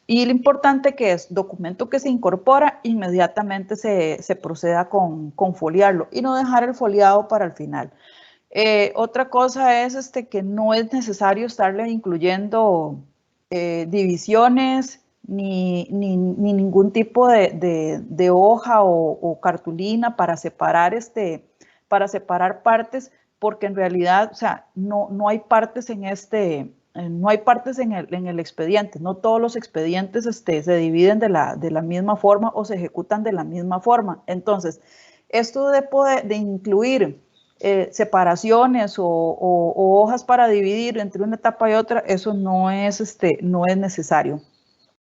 y lo importante que es documento que se incorpora, inmediatamente se proceda con foliarlo y no dejar el foliado para el final. Otra cosa es que no es necesario estarle incluyendo divisiones ni ningún tipo de hoja o cartulina para separar partes, porque en realidad, o sea, no hay partes en el expediente. No todos los expedientes se dividen de la misma forma o se ejecutan de la misma forma. Entonces, esto de incluir separaciones o hojas para dividir entre una etapa y otra, eso no es necesario.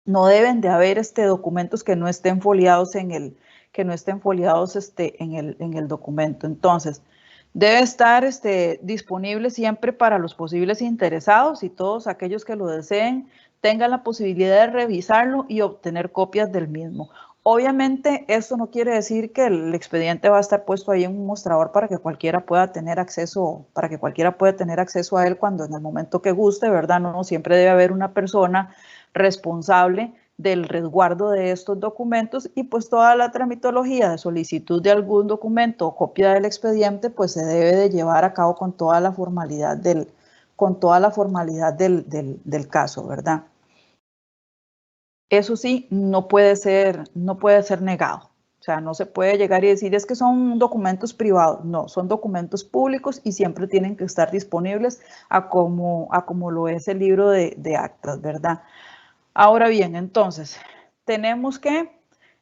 No deben de haber documentos que no estén foliados en el documento. Entonces, debe estar disponible siempre para los posibles interesados y todos aquellos que lo deseen tengan la posibilidad de revisarlo y obtener copias del mismo. Obviamente, esto no quiere decir que el expediente va a estar puesto ahí en un mostrador para que cualquiera pueda tener acceso, a él cuando en el momento que guste, ¿verdad? No, siempre debe haber una persona responsable del resguardo de estos documentos y pues toda la tramitología de solicitud de algún documento o copia del expediente pues se debe de llevar a cabo con toda la formalidad del caso, ¿verdad? Eso sí, no puede ser negado. O sea, no se puede llegar y decir, es que son documentos privados. No, son documentos públicos y siempre tienen que estar disponibles a como lo es el libro de actas, ¿verdad? Ahora bien, entonces, tenemos que,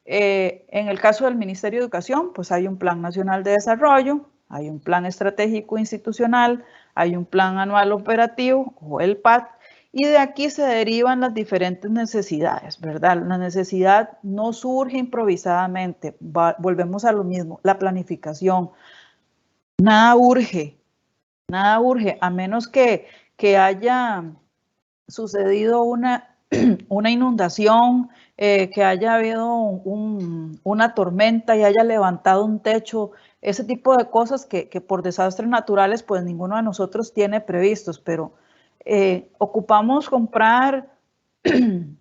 en el caso del Ministerio de Educación, pues hay un Plan Nacional de Desarrollo, hay un Plan Estratégico Institucional, hay un Plan Anual Operativo, o el PAT, y de aquí se derivan las diferentes necesidades, ¿verdad? La necesidad no surge improvisadamente, volvemos a lo mismo, la planificación. Nada urge, a menos que haya sucedido una inundación, que haya habido una tormenta y haya levantado un techo, ese tipo de cosas que por desastres naturales pues ninguno de nosotros tiene previstos, pero ocupamos comprar un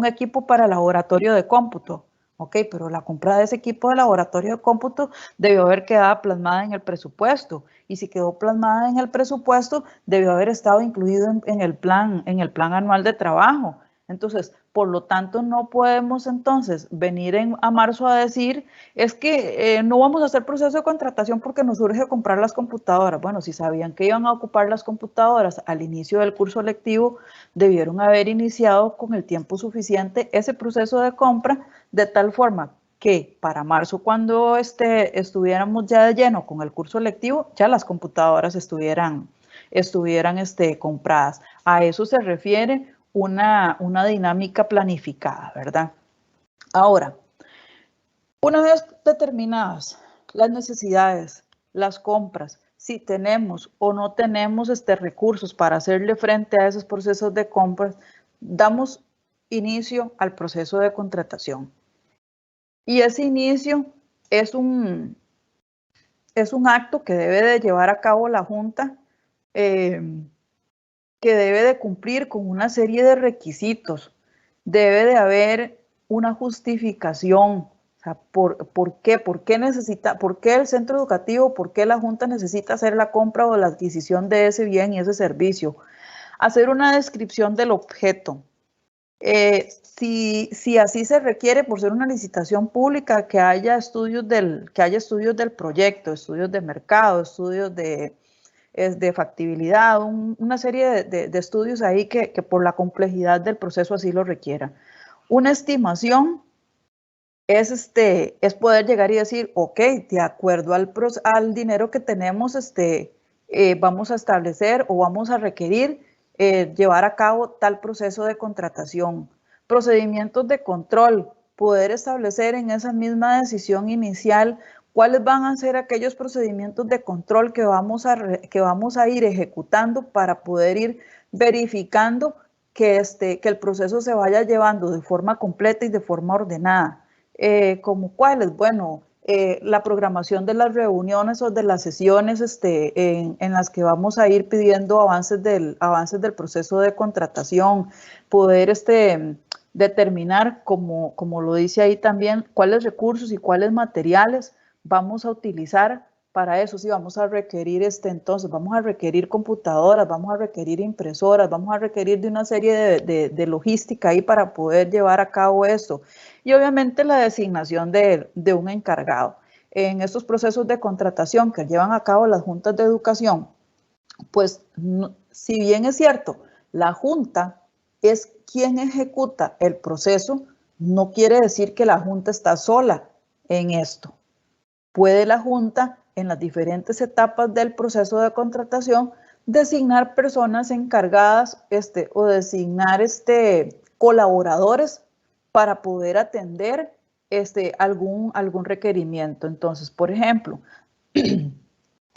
equipo para laboratorio de cómputo. Ok, pero la compra de ese equipo de laboratorio de cómputo debió haber quedado plasmada en el presupuesto. Y si quedó plasmada en el presupuesto, debió haber estado incluido en el plan anual de trabajo. Entonces, por lo tanto, no podemos entonces venir a marzo a decir, es que no vamos a hacer proceso de contratación porque nos urge comprar las computadoras. Bueno, si sabían que iban a ocupar las computadoras al inicio del curso lectivo, debieron haber iniciado con el tiempo suficiente ese proceso de compra de tal forma que para marzo, cuando estuviéramos ya de lleno con el curso lectivo, ya las computadoras estuvieran compradas. A eso se refiere una dinámica planificada, ¿verdad? Ahora, una vez determinadas las necesidades, las compras, si tenemos o no tenemos recursos para hacerle frente a esos procesos de compras, damos inicio al proceso de contratación. Y ese inicio es un acto que debe de llevar a cabo la Junta, que debe de cumplir con una serie de requisitos. Debe de haber una justificación. O sea, ¿por qué? ¿Por qué el centro educativo, por qué la Junta necesita hacer la compra o la adquisición de ese bien y ese servicio? Hacer una descripción del objeto. Si así se requiere, por ser una licitación pública, que haya estudios del proyecto, estudios de mercado, estudios de factibilidad, una serie de estudios ahí que por la complejidad del proceso así lo requiera. Una estimación es poder llegar y decir, ok, de acuerdo al dinero que tenemos, vamos a establecer o vamos a requerir llevar a cabo tal proceso de contratación. Procedimientos de control, poder establecer en esa misma decisión inicial cuáles van a ser aquellos procedimientos de control que vamos a ir ejecutando para poder ir verificando que el proceso se vaya llevando de forma completa y de forma ordenada. ¿Como cuáles? Bueno, la programación de las reuniones o de las sesiones en las que vamos a ir pidiendo avances del proceso de contratación, poder determinar, como lo dice ahí también, cuáles recursos y cuáles materiales vamos a utilizar para eso. Sí, vamos a requerir entonces, vamos a requerir computadoras, vamos a requerir impresoras, vamos a requerir de una serie de logística ahí para poder llevar a cabo esto. Y obviamente la designación de un encargado. En estos procesos de contratación que llevan a cabo las juntas de educación, pues si bien es cierto, la junta es quien ejecuta el proceso, no quiere decir que la junta está sola en esto. Puede la junta, en las diferentes etapas del proceso de contratación, designar personas encargadas o designar colaboradores para poder atender algún requerimiento. Entonces, por ejemplo,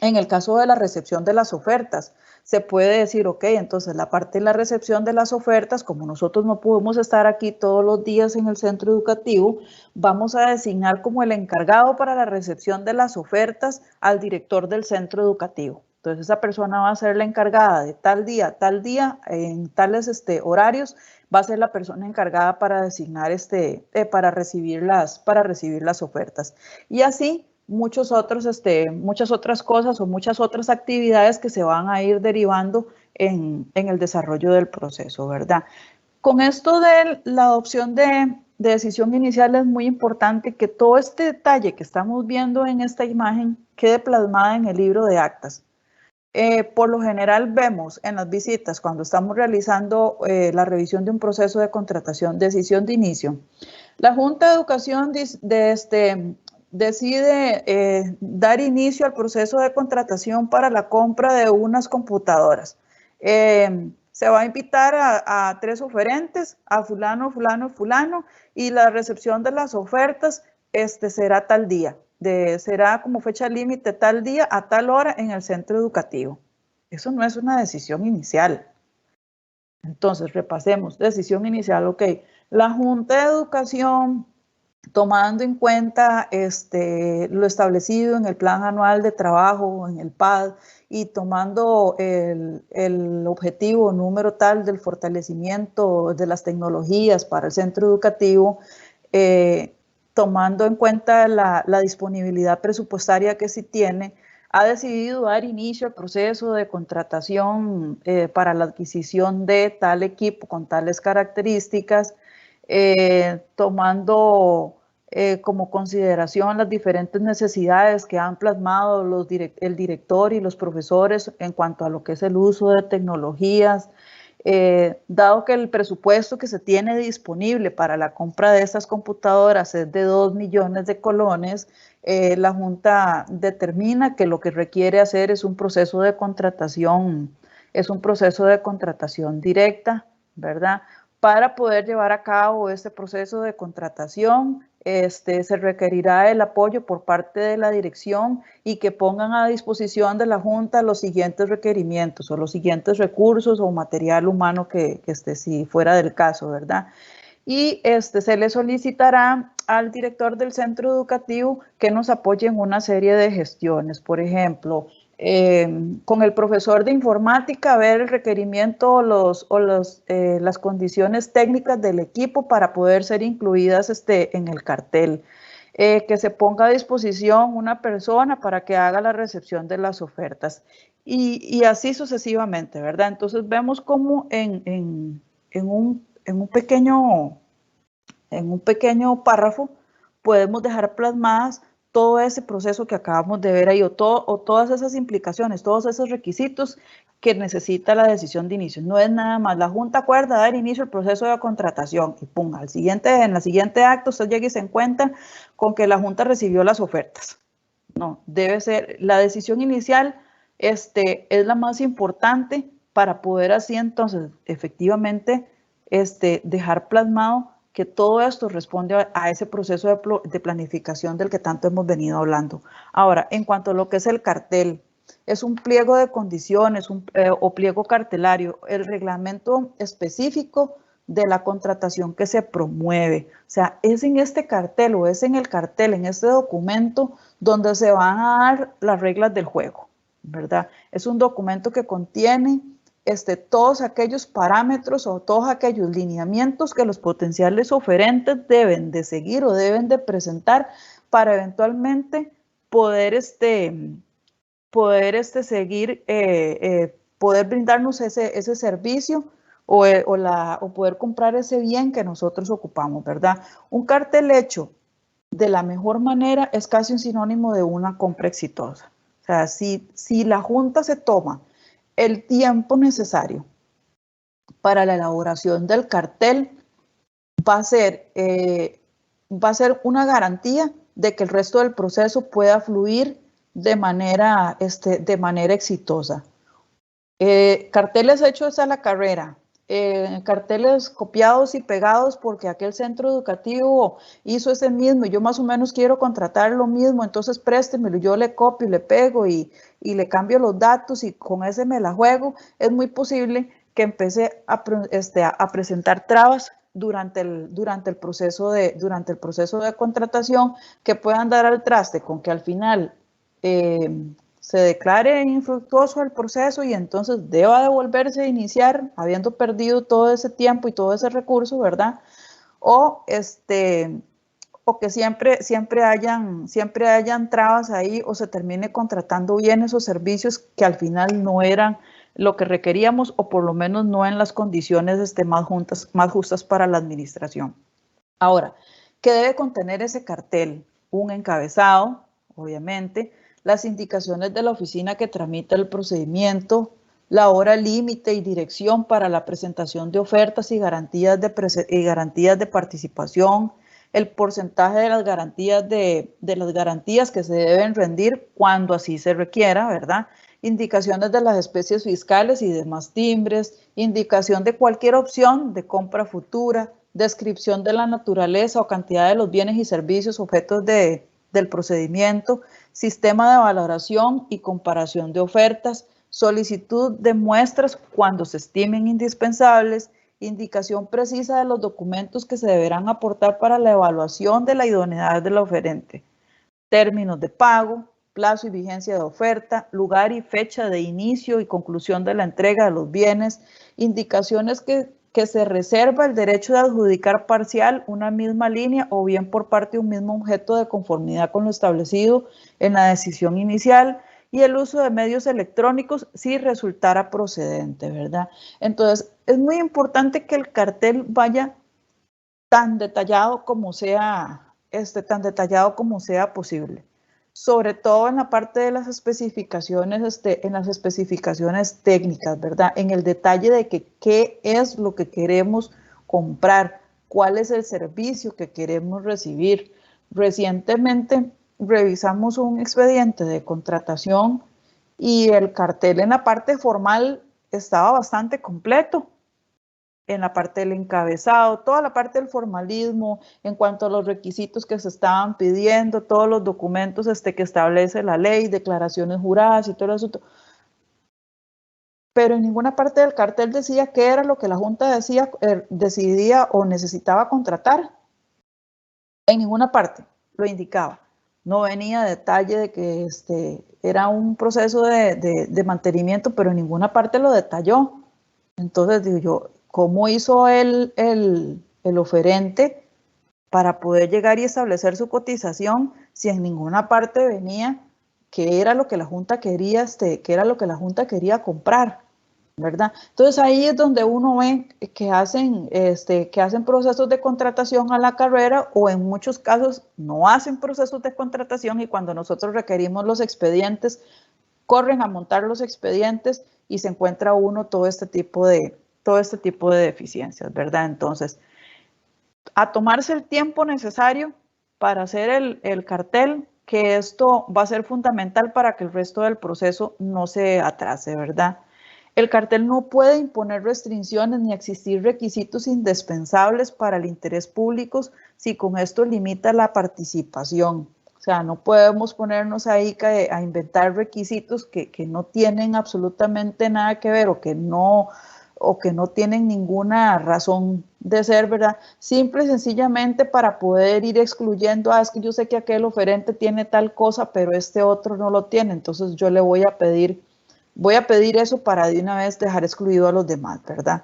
En el caso de la recepción de las ofertas, se puede decir, ok, entonces la parte de la recepción de las ofertas, como nosotros no podemos estar aquí todos los días en el centro educativo, vamos a designar como el encargado para la recepción de las ofertas al director del centro educativo. Entonces esa persona va a ser la encargada de tal día, en tales horarios, va a ser la persona encargada para designar, para recibir las ofertas. Y así muchas otras cosas o muchas otras actividades que se van a ir derivando en el desarrollo del proceso, ¿verdad? Con esto de la adopción de decisión inicial es muy importante que todo este detalle que estamos viendo en esta imagen quede plasmada en el libro de actas. Por lo general vemos en las visitas cuando estamos realizando la revisión de un proceso de contratación, decisión de inicio. La Junta de Educación decide dar inicio al proceso de contratación para la compra de unas computadoras. Se va a invitar a 3 oferentes, a fulano, fulano, fulano, y la recepción de las ofertas será tal día. Será como fecha límite tal día a tal hora en el centro educativo. Eso no es una decisión inicial. Entonces, repasemos. Decisión inicial, ok. La Junta de Educación, tomando en cuenta lo establecido en el Plan Anual de Trabajo, en el PAD, y tomando el objetivo número tal del fortalecimiento de las tecnologías para el centro educativo, tomando en cuenta la disponibilidad presupuestaria que sí tiene, ha decidido dar inicio al proceso de contratación para la adquisición de tal equipo con tales características, tomando como consideración las diferentes necesidades que han plasmado el director y los profesores en cuanto a lo que es el uso de tecnologías. Dado que el presupuesto que se tiene disponible para la compra de estas computadoras es de 2 millones de colones, la Junta determina que lo que requiere hacer es un proceso de contratación directa, ¿verdad? Para poder llevar a cabo este proceso de contratación, se requerirá el apoyo por parte de la dirección y que pongan a disposición de la Junta los siguientes requerimientos o los siguientes recursos o material humano que si fuera del caso, ¿verdad? Y se le solicitará al director del centro educativo que nos apoye en una serie de gestiones. Por ejemplo, con el profesor de informática, ver el requerimiento o las condiciones técnicas del equipo para poder ser incluidas en el cartel. Que se ponga a disposición una persona para que haga la recepción de las ofertas. Y así sucesivamente, ¿verdad? Entonces vemos cómo en un pequeño párrafo podemos dejar plasmadas todo ese proceso que acabamos de ver ahí o todas esas implicaciones, todos esos requisitos que necesita la decisión de inicio. No es nada más, la Junta acuerda dar inicio al proceso de contratación y pum, en el siguiente acto usted llega y se encuentra con que la Junta recibió las ofertas. No, debe ser, la decisión inicial es la más importante para poder así entonces efectivamente dejar plasmado que todo esto responde a ese proceso de planificación del que tanto hemos venido hablando. Ahora, en cuanto a lo que es el cartel, es un pliego de condiciones o pliego cartelario, el reglamento específico de la contratación que se promueve. O sea, es en este cartel o es en el cartel, en este documento, donde se van a dar las reglas del juego, ¿verdad? Es un documento que contiene todos aquellos parámetros o todos aquellos lineamientos que los potenciales oferentes deben de seguir o deben de presentar para eventualmente poder poder brindarnos ese servicio o poder comprar ese bien que nosotros ocupamos, ¿verdad? Un cartel hecho de la mejor manera es casi un sinónimo de una compra exitosa. O sea, si la Junta se toma el tiempo necesario para la elaboración del cartel, va a ser una garantía de que el resto del proceso pueda fluir de manera exitosa. Carteles hechos a la carrera, carteles copiados y pegados porque aquel centro educativo hizo ese mismo y yo más o menos quiero contratar lo mismo, entonces préstemelo, yo le copio, le pego y le cambio los datos y con ese me la juego, es muy posible que empiece a presentar trabas durante el proceso de contratación que puedan dar al traste con que al final se declare infructuoso el proceso y entonces deba devolverse a iniciar, habiendo perdido todo ese tiempo y todo ese recurso, ¿verdad? O que siempre hayan trabas ahí o se termine contratando bienes o servicios que al final no eran lo que requeríamos o por lo menos no en las condiciones más justas para la administración. Ahora, ¿qué debe contener ese cartel? Un encabezado, obviamente, las indicaciones de la oficina que tramita el procedimiento, la hora límite y dirección para la presentación de ofertas y garantías de participación, el porcentaje de las garantías que se deben rendir cuando así se requiera, ¿verdad? Indicaciones de las especies fiscales y demás timbres, indicación de cualquier opción de compra futura, descripción de la naturaleza o cantidad de los bienes y servicios objetos del procedimiento, sistema de valoración y comparación de ofertas, solicitud de muestras cuando se estimen indispensables, indicación precisa de los documentos que se deberán aportar para la evaluación de la idoneidad de la oferente, términos de pago, plazo y vigencia de oferta, lugar y fecha de inicio y conclusión de la entrega de los bienes, indicaciones que se reserva el derecho de adjudicar parcial una misma línea o bien por parte de un mismo objeto de conformidad con lo establecido en la decisión inicial y el uso de medios electrónicos si resultara procedente, ¿verdad? Entonces, es muy importante que el cartel vaya tan detallado como sea posible. Sobre todo en la parte de las especificaciones, en las especificaciones técnicas, ¿verdad? En el detalle de qué es lo que queremos comprar, cuál es el servicio que queremos recibir. Recientemente revisamos un expediente de contratación y el cartel en la parte formal estaba bastante completo. En la parte del encabezado, toda la parte del formalismo, en cuanto a los requisitos que se estaban pidiendo, todos los documentos que establece la ley, declaraciones juradas y todo el asunto. Pero en ninguna parte del cartel decía qué era lo que la Junta decidía o necesitaba contratar. En ninguna parte lo indicaba. No venía detalle de que era un proceso de mantenimiento, pero en ninguna parte lo detalló. Entonces digo yo, ¿cómo hizo el oferente para poder llegar y establecer su cotización si en ninguna parte venía qué era lo que la Junta quería, qué era lo que la Junta quería comprar, ¿verdad? Entonces ahí es donde uno ve que hacen procesos de contratación a la carrera o en muchos casos no hacen procesos de contratación y cuando nosotros requerimos los expedientes, corren a montar los expedientes y se encuentra uno todo este tipo de deficiencias, ¿verdad? Entonces, a tomarse el tiempo necesario para hacer el cartel, que esto va a ser fundamental para que el resto del proceso no se atrase, ¿verdad? El cartel no puede imponer restricciones ni existir requisitos indispensables para el interés público si con esto limita la participación. O sea, no podemos ponernos ahí a inventar requisitos que no tienen absolutamente nada que ver o que no tienen ninguna razón de ser, ¿verdad? Simple y sencillamente para poder ir excluyendo, es que yo sé que aquel oferente tiene tal cosa, pero este otro no lo tiene, entonces yo le voy a pedir eso para de una vez dejar excluido a los demás, ¿verdad?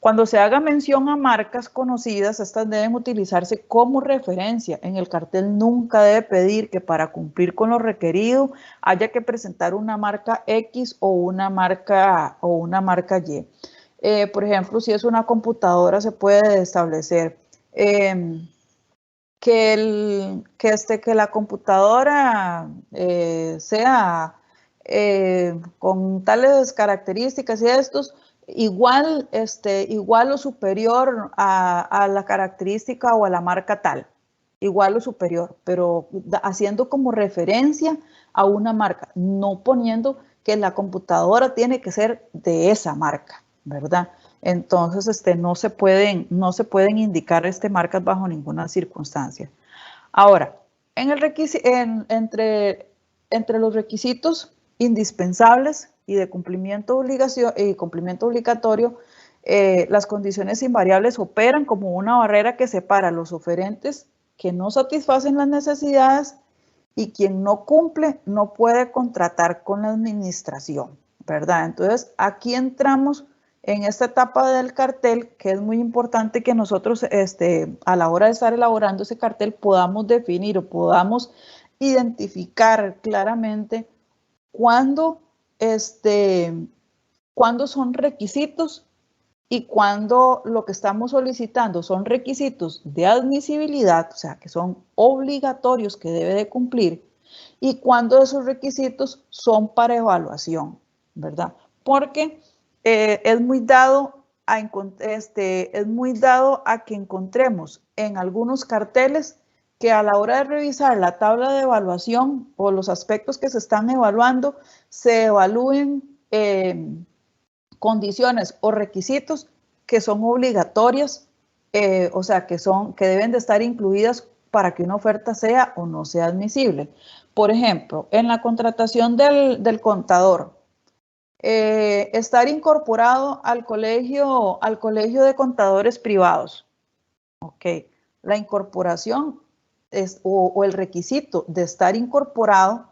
Cuando se haga mención a marcas conocidas, estas deben utilizarse como referencia. En el cartel nunca debe pedir que para cumplir con lo requerido haya que presentar una marca X o una marca Y. Por ejemplo, si es una computadora, se puede establecer que la computadora sea con tales características y estos, igual o superior a la característica o a la marca tal, igual o superior, pero haciendo como referencia a una marca, no poniendo que la computadora tiene que ser de esa marca, ¿verdad? Entonces, no se pueden indicar marcas bajo ninguna circunstancia. Ahora, entre los requisitos indispensables y de cumplimiento obligatorio, las condiciones invariables operan como una barrera que separa a los oferentes que no satisfacen las necesidades y quien no cumple no puede contratar con la administración, ¿verdad? Entonces, aquí entramos en esta etapa del cartel, que es muy importante que nosotros a la hora de estar elaborando ese cartel podamos definir o podamos identificar claramente cuándo son requisitos y cuándo lo que estamos solicitando son requisitos de admisibilidad, o sea, que son obligatorios que debe de cumplir, y cuándo esos requisitos son para evaluación, ¿verdad? Porque es muy dado a que encontremos en algunos carteles que a la hora de revisar la tabla de evaluación o los aspectos que se están evaluando, se evalúen condiciones o requisitos que son obligatorias, o sea, que deben de estar incluidas para que una oferta sea o no sea admisible. Por ejemplo, en la contratación del contador, estar incorporado al colegio de contadores privados. Ok, la incorporación o el requisito de estar incorporado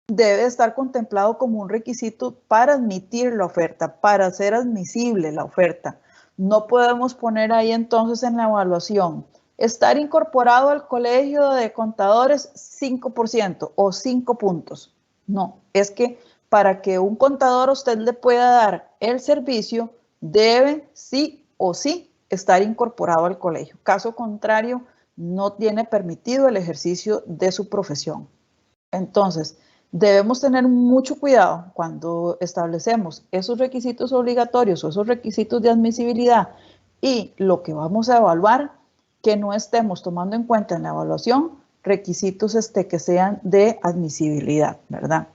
debe estar contemplado como un requisito para admitir la oferta, para hacer admisible la oferta. No podemos poner ahí entonces en la evaluación, estar incorporado al colegio de contadores 5% o 5 puntos. No, es que para que un contador a usted le pueda dar el servicio, debe sí o sí estar incorporado al colegio. Caso contrario, no tiene permitido el ejercicio de su profesión. Entonces, debemos tener mucho cuidado cuando establecemos esos requisitos obligatorios o esos requisitos de admisibilidad y lo que vamos a evaluar, que no estemos tomando en cuenta en la evaluación requisitos que sean de admisibilidad, ¿verdad?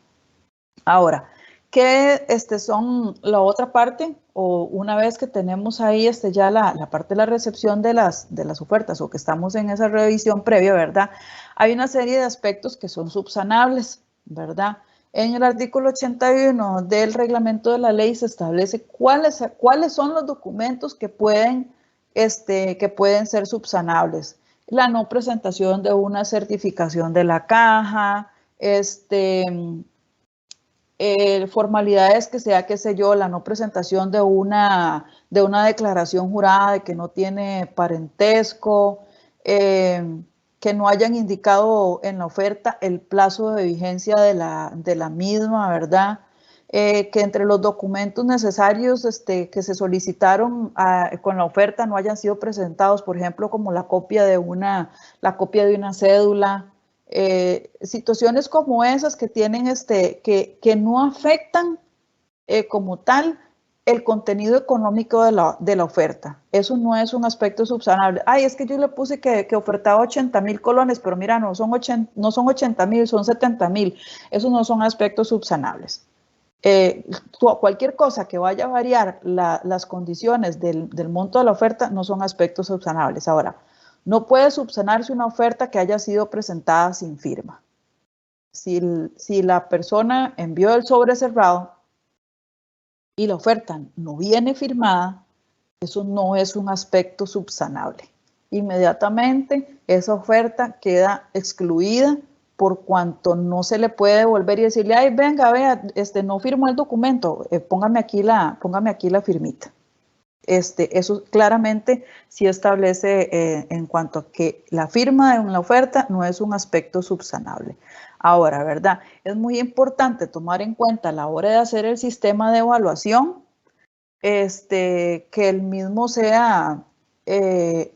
Ahora, ¿qué son la otra parte? O una vez que tenemos ahí ya la parte de la recepción de las ofertas o que estamos en esa revisión previa, ¿verdad? Hay una serie de aspectos que son subsanables, ¿verdad? En el artículo 81 del reglamento de la ley se establece cuáles son los documentos que pueden ser subsanables. La no presentación de una certificación de la caja, formalidades que sea, qué sé yo, la no presentación de una declaración jurada de que no tiene parentesco, que no hayan indicado en la oferta el plazo de vigencia de la misma, ¿verdad? Que entre los documentos necesarios que se solicitaron con la oferta no hayan sido presentados, por ejemplo, como la copia de una cédula, situaciones como esas que tienen que no afectan como tal el contenido económico de la oferta. Eso no es un aspecto subsanable. Ay, es que yo le puse que ofertaba 80,000 colones, pero mira, no son 80,000, son 70,000. Esos no son aspectos subsanables. Cualquier cosa que vaya a variar las condiciones del monto de la oferta no son aspectos subsanables. Ahora, no puede subsanarse una oferta que haya sido presentada sin firma. Si la persona envió el sobre cerrado y la oferta no viene firmada, eso no es un aspecto subsanable. Inmediatamente esa oferta queda excluida por cuanto no se le puede devolver y decirle, ay, venga, vea, no firmó el documento, póngame aquí la firmita. Eso claramente sí establece en cuanto a que la firma de una oferta no es un aspecto subsanable. Ahora, ¿verdad? Es muy importante tomar en cuenta a la hora de hacer el sistema de evaluación, que el mismo sea, que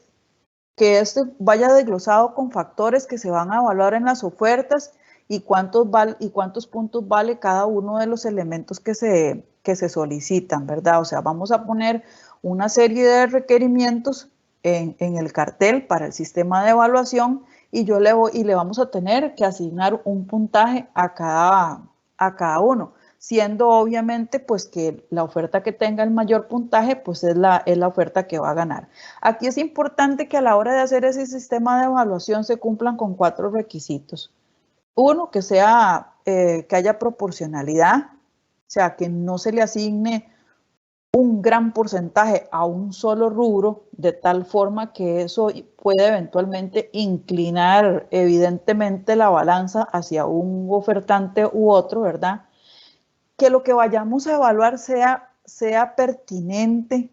vaya desglosado con factores que se van a evaluar en las ofertas y cuántos puntos vale cada uno de los elementos que se solicitan, ¿verdad? O sea, vamos a poner una serie de requerimientos en el cartel para el sistema de evaluación y le vamos a tener que asignar un puntaje a cada uno. siendo obviamente pues que la oferta que tenga el mayor puntaje pues es la oferta que va a ganar. Aquí es importante que a la hora de hacer ese sistema de evaluación se cumplan con 4 requisitos. Uno, que haya proporcionalidad, o sea, que no se le asigne un gran porcentaje a un solo rubro, de tal forma que eso puede eventualmente inclinar evidentemente la balanza hacia un ofertante u otro, ¿verdad? Que lo que vayamos a evaluar sea pertinente,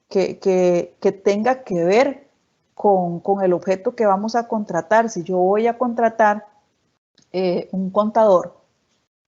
que tenga que ver con el objeto que vamos a contratar. Si yo voy a contratar un contador,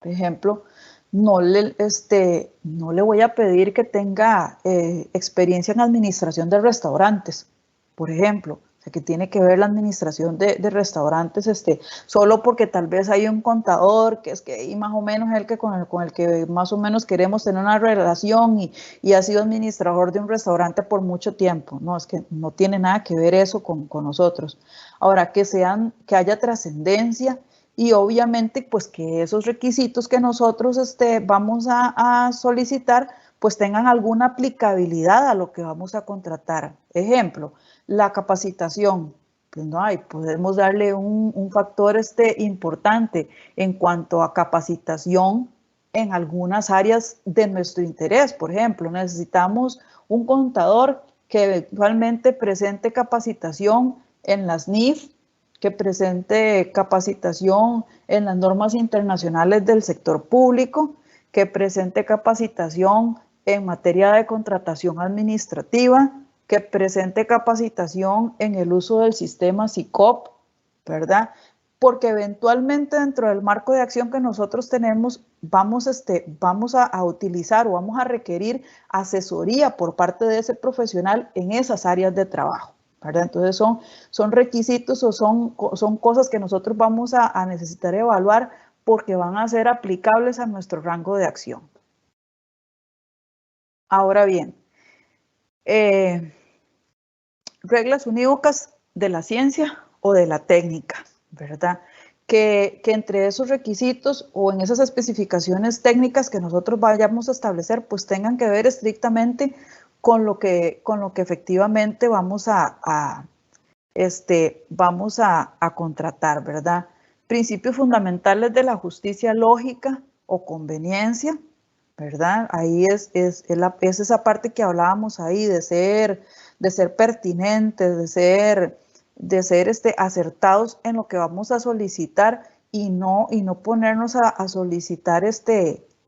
por ejemplo, no le voy a pedir que tenga experiencia en administración de restaurantes, por ejemplo. O sea, que tiene que ver la administración de restaurantes, solo porque tal vez hay un contador que es que y más o menos es el que con el que más o menos queremos tener una relación y ha sido administrador de un restaurante por mucho tiempo. No, es que no tiene nada que ver eso con nosotros. Ahora, que haya trascendencia y obviamente pues que esos requisitos que nosotros vamos a solicitar pues tengan alguna aplicabilidad a lo que vamos a contratar. Ejemplo, la capacitación, pues no hay, podemos darle un factor importante en cuanto a capacitación en algunas áreas de nuestro interés. Por ejemplo, necesitamos un contador que eventualmente presente capacitación en las NIF, que presente capacitación en las normas internacionales del sector público, que presente capacitación en materia de contratación administrativa, que presente capacitación en el uso del sistema SICOP, ¿verdad? Porque eventualmente dentro del marco de acción que nosotros tenemos vamos a utilizar o vamos a requerir asesoría por parte de ese profesional en esas áreas de trabajo, ¿verdad? Entonces son requisitos o son cosas que nosotros vamos a necesitar evaluar porque van a ser aplicables a nuestro rango de acción. Ahora bien, reglas unívocas de la ciencia o de la técnica, ¿verdad? Que entre esos requisitos o en esas especificaciones técnicas que nosotros vayamos a establecer, pues tengan que ver estrictamente con lo que efectivamente vamos a contratar, ¿verdad? Principios fundamentales de la justicia lógica o conveniencia, ¿verdad? Ahí es esa parte que hablábamos ahí de ser pertinentes, de ser acertados en lo que vamos a solicitar y no ponernos a solicitar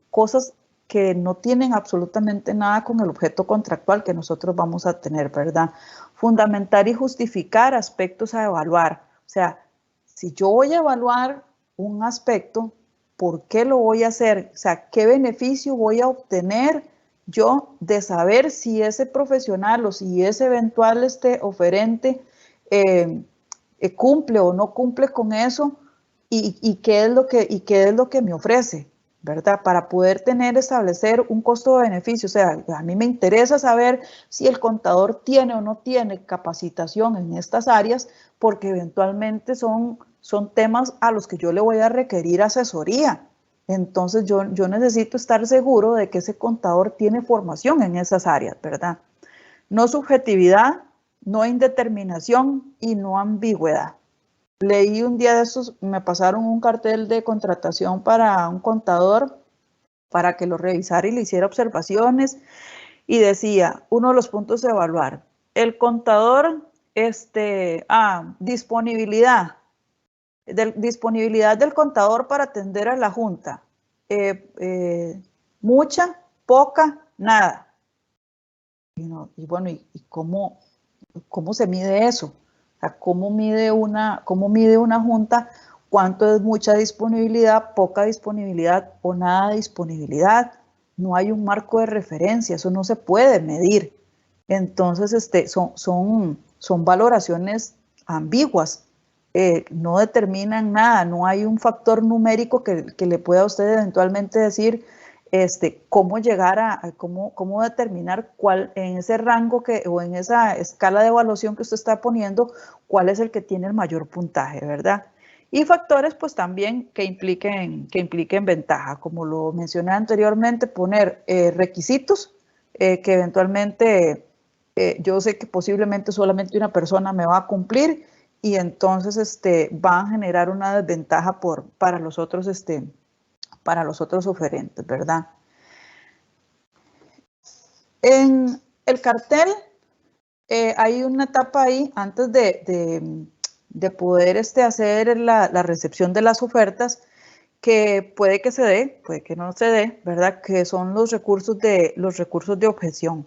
cosas que no tienen absolutamente nada con el objeto contractual que nosotros vamos a tener, ¿verdad? Fundamentar y justificar aspectos a evaluar. O sea, si yo voy a evaluar un aspecto, ¿por qué lo voy a hacer? O sea, ¿qué beneficio voy a obtener yo de saber si ese profesional o si ese eventual oferente cumple o no cumple con eso y qué es lo que me ofrece, ¿verdad? Para poder establecer un costo-beneficio. O sea, a mí me interesa saber si el contador tiene o no tiene capacitación en estas áreas, porque eventualmente son temas a los que yo le voy a requerir asesoría. Entonces yo necesito estar seguro de que ese contador tiene formación en esas áreas, ¿verdad? No subjetividad, no indeterminación y no ambigüedad. Leí un día de estos, me pasaron un cartel de contratación para un contador para que lo revisara y le hiciera observaciones y decía, uno de los puntos de evaluar, el contador, disponibilidad del contador para atender a la junta, mucha, poca, nada. Y bueno, ¿y cómo se mide eso? O sea, ¿cómo mide una junta? ¿Cuánto es mucha disponibilidad, poca disponibilidad o nada de disponibilidad? No hay un marco de referencia, eso no se puede medir. Entonces, son valoraciones ambiguas, no determinan nada, no hay un factor numérico que le pueda a usted eventualmente decir cómo llegar cómo determinar cuál en ese rango o en esa escala de evaluación que usted está poniendo, cuál es el que tiene el mayor puntaje, ¿verdad? Y factores pues también que impliquen ventaja, como lo mencioné anteriormente, poner requisitos que eventualmente yo sé que posiblemente solamente una persona me va a cumplir y entonces van a generar una desventaja para los otros oferentes, ¿verdad? En el cartel hay una etapa ahí antes de poder hacer la recepción de las ofertas que puede que se dé, puede que no se dé, ¿verdad? Que son los recursos de objeción.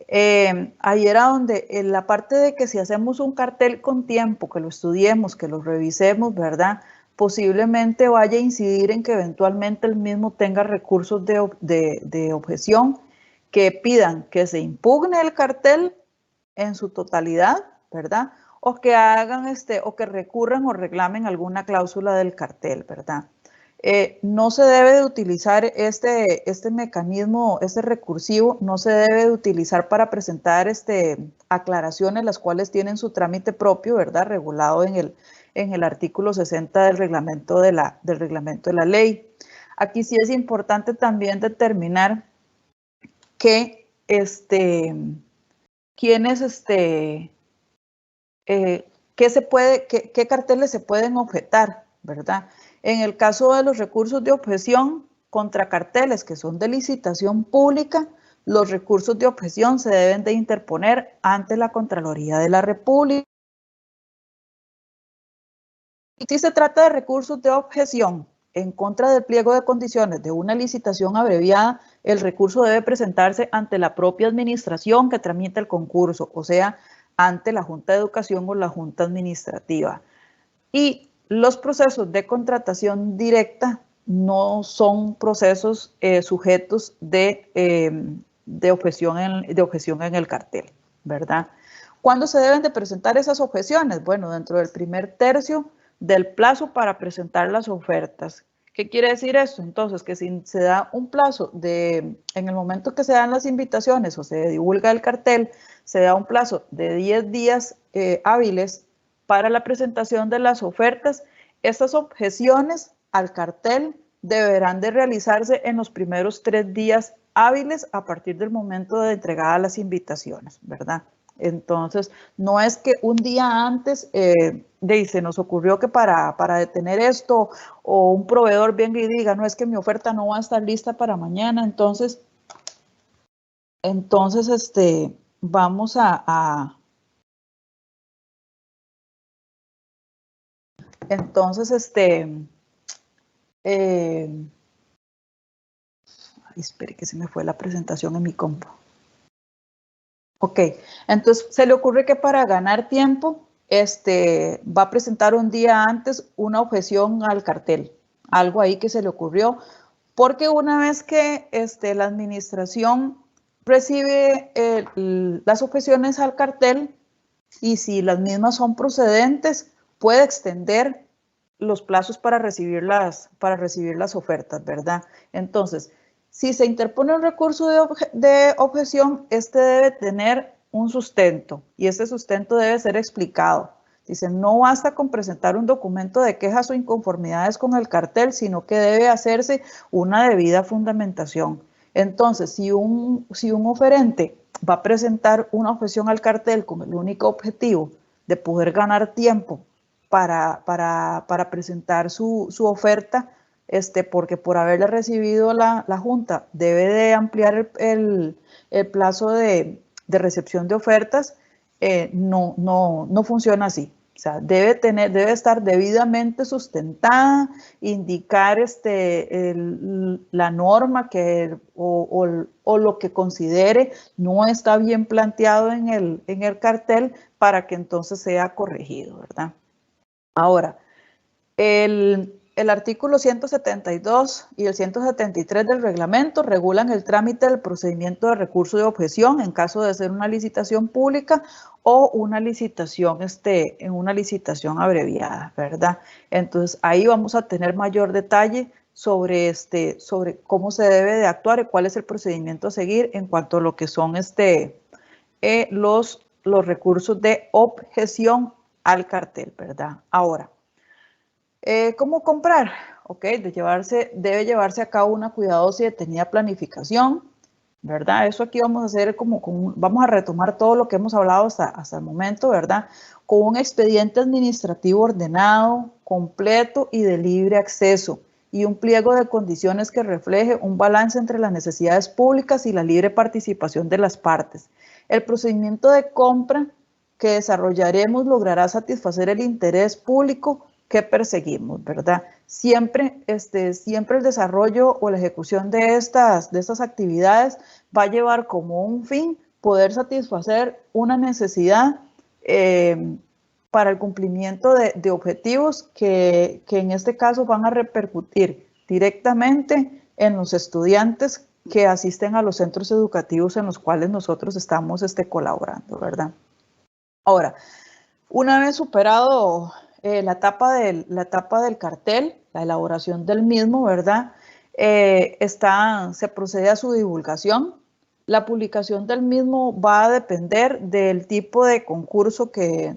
Ahí era donde en la parte de que si hacemos un cartel con tiempo, que lo estudiemos, que lo revisemos, ¿verdad? Posiblemente vaya a incidir en que eventualmente el mismo tenga recursos de objeción que pidan que se impugne el cartel en su totalidad, ¿verdad? O que hagan o que recurran o reclamen alguna cláusula del cartel, ¿verdad? No se debe de utilizar este mecanismo, recursivo, no se debe de utilizar para presentar aclaraciones, las cuales tienen su trámite propio, ¿verdad? Regulado en el artículo 60 del reglamento de la ley. Aquí sí es importante también determinar que quiénes qué carteles se pueden objetar, ¿verdad? En el caso de los recursos de objeción contra carteles que son de licitación pública, los recursos de objeción se deben de interponer ante la Contraloría de la República. Y si se trata de recursos de objeción en contra del pliego de condiciones de una licitación abreviada, el recurso debe presentarse ante la propia administración que tramita el concurso, o sea, ante la Junta de Educación o la Junta Administrativa. Y los procesos de contratación directa no son procesos sujetos de objeción en el cartel, ¿verdad? ¿Cuándo se deben de presentar esas objeciones? Bueno, dentro del primer tercio del plazo para presentar las ofertas. ¿Qué quiere decir esto? Entonces, que si se da un plazo en el momento que se dan las invitaciones o se divulga el cartel, se da un plazo de 10 días hábiles para la presentación de las ofertas, estas objeciones al cartel deberán de realizarse en los primeros 3 días hábiles a partir del momento de entregada las invitaciones, ¿verdad? Entonces, no es que un día antes se nos ocurrió que para detener esto o un proveedor venga y diga, no, es que mi oferta no va a estar lista para mañana, entonces vamos espere que se me fue la presentación en mi compu. Ok, entonces se le ocurre que para ganar tiempo, va a presentar un día antes una objeción al cartel, algo ahí que se le ocurrió, porque una vez que la administración recibe las objeciones al cartel y si las mismas son procedentes, puede extender los plazos para recibir las ofertas, ¿verdad? Entonces, si se interpone un recurso de objeción, debe tener un sustento y ese sustento debe ser explicado. Dice, no basta con presentar un documento de quejas o inconformidades con el cartel, sino que debe hacerse una debida fundamentación. Entonces, si un oferente va a presentar una objeción al cartel con el único objetivo de poder ganar tiempo para presentar su oferta, porque por haberle recibido la Junta debe de ampliar el plazo de recepción de ofertas, no funciona así. O sea, debe estar debidamente sustentada, indicar la norma o lo que considere no está bien planteado en el cartel para que entonces sea corregido, ¿verdad? Ahora, el artículo 172 y el 173 del reglamento regulan el trámite del procedimiento de recurso de objeción en caso de ser una licitación pública o una licitación, en una licitación abreviada, ¿verdad? Entonces, ahí vamos a tener mayor detalle sobre cómo se debe de actuar y cuál es el procedimiento a seguir en cuanto a lo que son los recursos de objeción al cartel, ¿verdad? Ahora, ¿Cómo comprar? Ok, debe llevarse a cabo una cuidadosa y detenida planificación, ¿verdad? Eso aquí vamos a hacer vamos a retomar todo lo que hemos hablado hasta el momento, ¿verdad? Con un expediente administrativo ordenado, completo y de libre acceso, y un pliego de condiciones que refleje un balance entre las necesidades públicas y la libre participación de las partes. El procedimiento de compra que desarrollaremos logrará satisfacer el interés público que perseguimos, ¿verdad? Siempre el desarrollo o la ejecución de estas actividades va a llevar como un fin poder satisfacer una necesidad para el cumplimiento de objetivos que en este caso van a repercutir directamente en los estudiantes que asisten a los centros educativos en los cuales nosotros estamos colaborando, ¿verdad? Ahora, una vez superado la etapa del cartel, la elaboración del mismo, ¿verdad? Se procede a su divulgación. La publicación del mismo va a depender del tipo de concurso que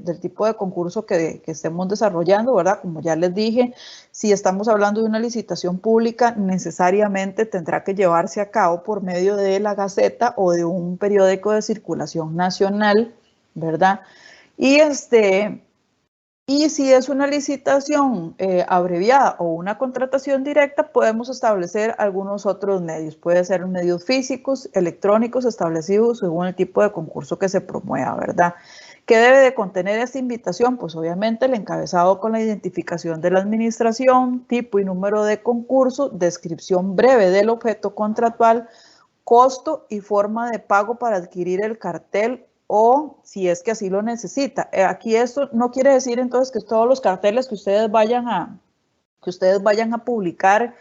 estemos desarrollando, ¿verdad? Como ya les dije, si estamos hablando de una licitación pública, necesariamente tendrá que llevarse a cabo por medio de la Gaceta o de un periódico de circulación nacional, ¿verdad? Y si es una licitación abreviada o una contratación directa, podemos establecer algunos otros medios. Puede ser medios físicos, electrónicos, establecidos según el tipo de concurso que se promueva, ¿verdad? ¿Qué debe de contener esta invitación? Pues obviamente el encabezado con la identificación de la administración, tipo y número de concurso, descripción breve del objeto contractual, costo y forma de pago para adquirir el cartel o si es que así lo necesita. Aquí esto no quiere decir entonces que todos los carteles que ustedes vayan a publicar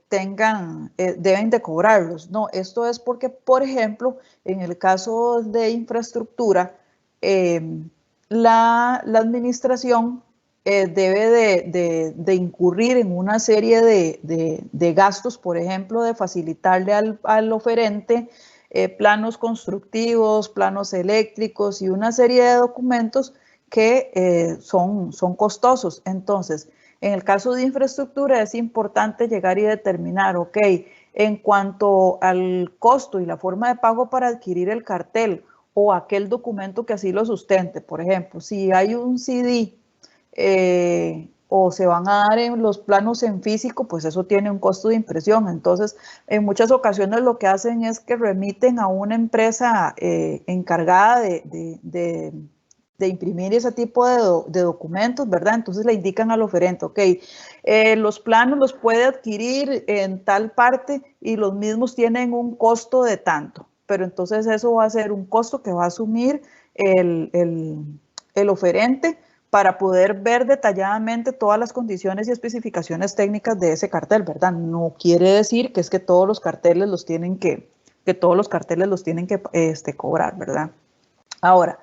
deben de cobrarlos. No, esto es porque, por ejemplo, en el caso de infraestructura, la administración debe de incurrir en una serie de gastos, por ejemplo, de facilitarle al oferente planos constructivos, planos eléctricos y una serie de documentos que son costosos. Entonces, en el caso de infraestructura es importante llegar y determinar, ok, en cuanto al costo y la forma de pago para adquirir el cartel o aquel documento que así lo sustente. Por ejemplo, si hay un CD o se van a dar en los planos en físico, pues eso tiene un costo de impresión. Entonces, en muchas ocasiones lo que hacen es que remiten a una empresa encargada de imprimir ese tipo de documentos, ¿verdad? Entonces le indican al oferente, ok, los planos los puede adquirir en tal parte y los mismos tienen un costo de tanto, pero entonces eso va a ser un costo que va a asumir el oferente para poder ver detalladamente todas las condiciones y especificaciones técnicas de ese cartel, ¿verdad? No quiere decir que es que todos los carteles los tienen que cobrar, ¿verdad? Ahora,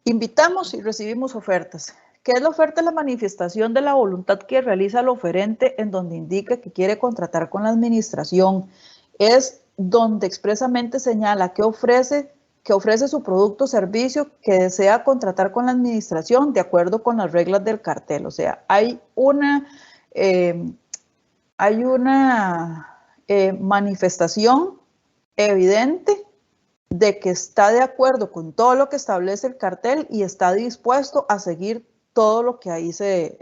invitamos y recibimos ofertas. ¿Qué es la oferta? La manifestación de la voluntad que realiza el oferente en donde indica que quiere contratar con la administración. Es donde expresamente señala que ofrece su producto o servicio que desea contratar con la administración de acuerdo con las reglas del cartel. O sea, hay una manifestación evidente de que está de acuerdo con todo lo que establece el cartel y está dispuesto a seguir todo lo que ahí se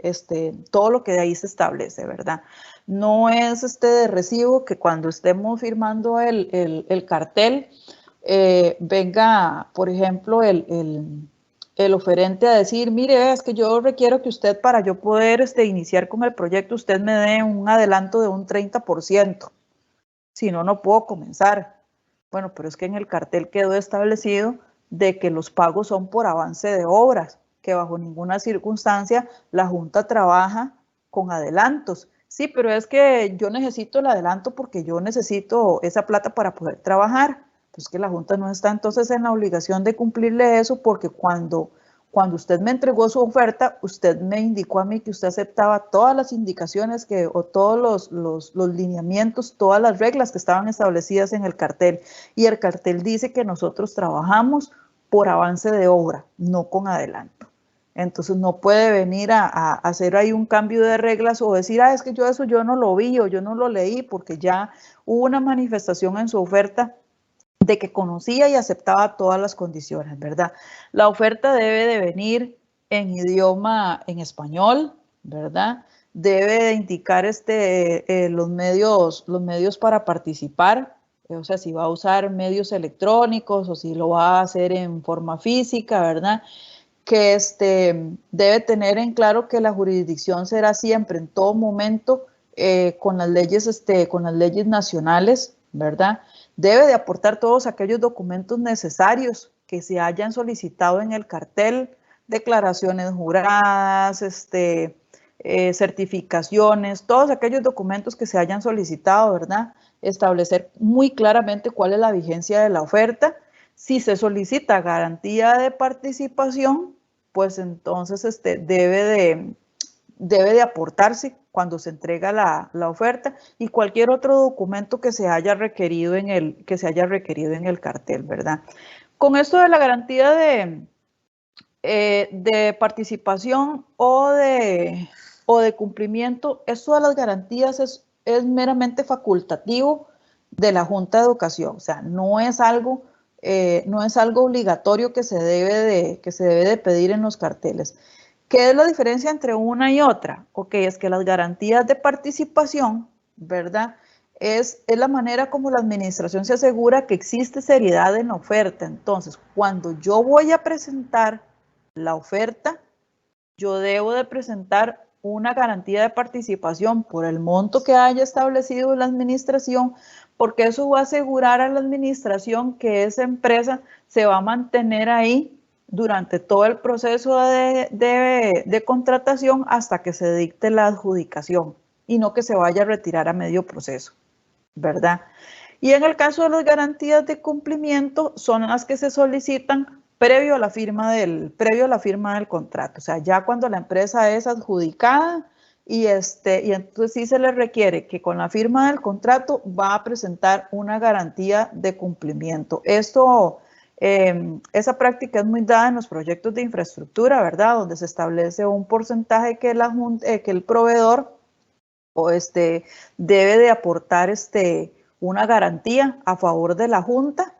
establece, ¿verdad? No es de recibo que cuando estemos firmando el cartel venga, por ejemplo, el oferente a decir, mire, es que yo requiero que usted, para yo poder iniciar con el proyecto, usted me dé un adelanto de un 30%, si no, no puedo comenzar. Bueno, pero es que en el cartel quedó establecido de que los pagos son por avance de obras, que bajo ninguna circunstancia la Junta trabaja con adelantos. Sí, pero es que yo necesito el adelanto porque yo necesito esa plata para poder trabajar. Pues que la Junta no está entonces en la obligación de cumplirle eso, porque cuando usted me entregó su oferta, usted me indicó a mí que usted aceptaba todas las indicaciones o todos los lineamientos, todas las reglas que estaban establecidas en el cartel. Y el cartel dice que nosotros trabajamos por avance de obra, no con adelanto. Entonces no puede venir a hacer ahí un cambio de reglas o decir, es que eso yo no lo vi o yo no lo leí, porque ya hubo una manifestación en su oferta de que conocía y aceptaba todas las condiciones, ¿verdad? La oferta debe de venir en idioma, en español, ¿verdad? Debe de indicar los medios para participar, o sea, si va a usar medios electrónicos o si lo va a hacer en forma física, ¿verdad? Que debe tener en claro que la jurisdicción será siempre, en todo momento, con las leyes nacionales, ¿verdad? Debe de aportar todos aquellos documentos necesarios que se hayan solicitado en el cartel, declaraciones juradas, certificaciones, todos aquellos documentos que se hayan solicitado, ¿verdad? Establecer muy claramente cuál es la vigencia de la oferta. Si se solicita garantía de participación, pues entonces debe de aportarse cuando se entrega la oferta y cualquier otro documento que se haya requerido en el cartel, ¿verdad? Con esto de la garantía de participación o de cumplimiento, esto de las garantías es meramente facultativo de la Junta de Educación, o sea, no es algo obligatorio que se debe de pedir en los carteles. ¿Qué es la diferencia entre una y otra? Ok, es que las garantías de participación, ¿verdad? Es la manera como la administración se asegura que existe seriedad en la oferta. Entonces, cuando yo voy a presentar la oferta, yo debo de presentar una garantía de participación por el monto que haya establecido la administración, porque eso va a asegurar a la administración que esa empresa se va a mantener ahí durante todo el proceso de contratación hasta que se dicte la adjudicación y no que se vaya a retirar a medio proceso, ¿verdad? Y en el caso de las garantías de cumplimiento son las que se solicitan previo a la firma del contrato, o sea, ya cuando la empresa es adjudicada y entonces sí se le requiere que con la firma del contrato va a presentar una garantía de cumplimiento. Esa práctica es muy dada en los proyectos de infraestructura, ¿verdad? Donde se establece un porcentaje que el proveedor debe de aportar una garantía a favor de la Junta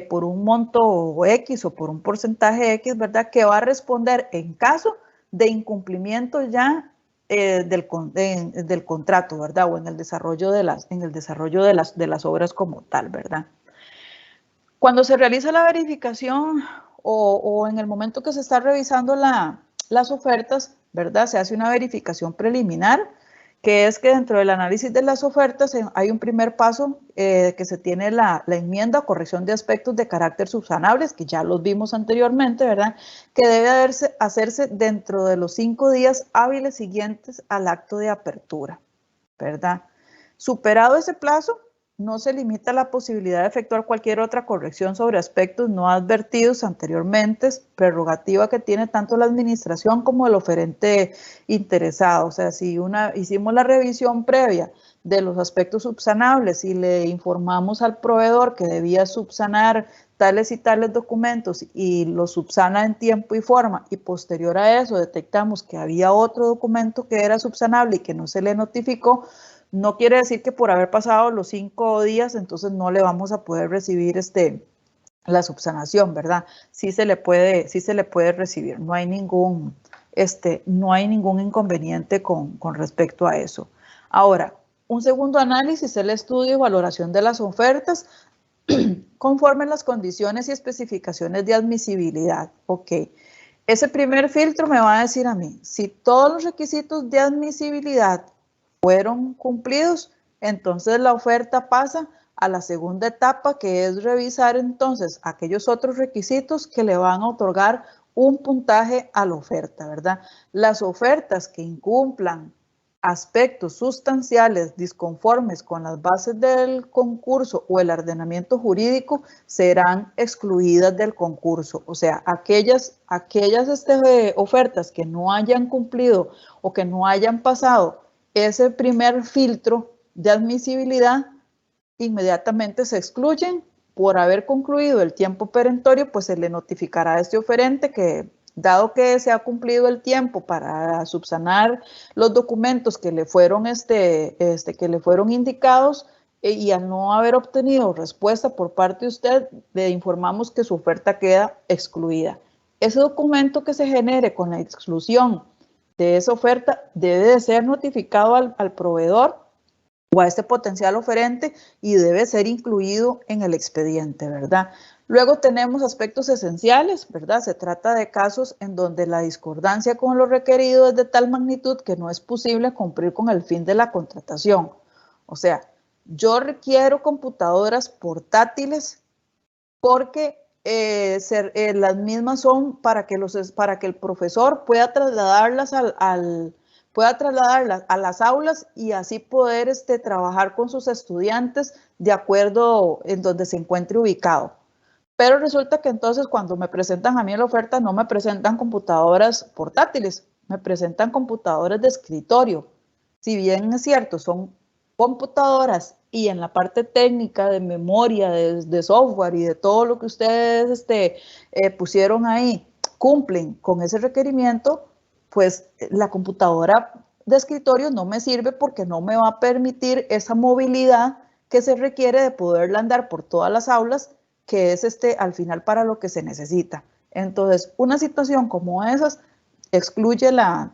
por un monto X o por un porcentaje X, ¿verdad? Que va a responder en caso de incumplimiento ya del contrato, ¿verdad? O en el desarrollo de las obras como tal, ¿verdad? Cuando se realiza la verificación o en el momento que se está revisando las ofertas, ¿verdad? Se hace una verificación preliminar, que es que dentro del análisis de las ofertas hay un primer paso que se tiene la enmienda o corrección de aspectos de carácter subsanables, que ya los vimos anteriormente, ¿verdad? Que debe hacerse dentro de los 5 días hábiles siguientes al acto de apertura, ¿verdad? Superado ese plazo, no se limita la posibilidad de efectuar cualquier otra corrección sobre aspectos no advertidos anteriormente, prerrogativa que tiene tanto la administración como el oferente interesado. O sea, si hicimos la revisión previa de los aspectos subsanables y le informamos al proveedor que debía subsanar tales y tales documentos y los subsana en tiempo y forma y posterior a eso detectamos que había otro documento que era subsanable y que no se le notificó, no quiere decir que por haber pasado los 5 días, entonces no le vamos a poder recibir la subsanación, ¿verdad? Sí se le puede recibir, no hay ningún inconveniente con respecto a eso. Ahora, un segundo análisis es el estudio y valoración de las ofertas conforme las condiciones y especificaciones de admisibilidad. Ok, ese primer filtro me va a decir a mí, si todos los requisitos de admisibilidad fueron cumplidos, entonces la oferta pasa a la segunda etapa, que es revisar entonces aquellos otros requisitos que le van a otorgar un puntaje a la oferta, ¿verdad? Las ofertas que incumplan aspectos sustanciales disconformes con las bases del concurso o el ordenamiento jurídico serán excluidas del concurso. O sea, aquellas ofertas que no hayan cumplido o que no hayan pasado ese primer filtro de admisibilidad, inmediatamente se excluyen. Por haber concluido el tiempo perentorio, pues se le notificará a este oferente que dado que se ha cumplido el tiempo para subsanar los documentos que le fueron, que le fueron indicados, y al no haber obtenido respuesta por parte de usted, le informamos que su oferta queda excluida. Ese documento que se genere con la exclusión de esa oferta debe de ser notificado al proveedor o a este potencial oferente y debe ser incluido en el expediente, ¿verdad? Luego tenemos aspectos esenciales, ¿verdad? Se trata de casos en donde la discordancia con lo requerido es de tal magnitud que no es posible cumplir con el fin de la contratación. O sea, yo requiero computadoras portátiles porque las mismas son para que el profesor pueda trasladarlas a las aulas y así poder trabajar con sus estudiantes de acuerdo en donde se encuentre ubicado. Pero resulta que entonces cuando me presentan a mí la oferta no me presentan computadoras portátiles, me presentan computadoras de escritorio. Si bien es cierto, son computadoras y en la parte técnica de memoria, de software y de todo lo que ustedes pusieron ahí cumplen con ese requerimiento, pues la computadora de escritorio no me sirve porque no me va a permitir esa movilidad que se requiere de poderla andar por todas las aulas, que es al final para lo que se necesita. Entonces, una situación como esas excluye la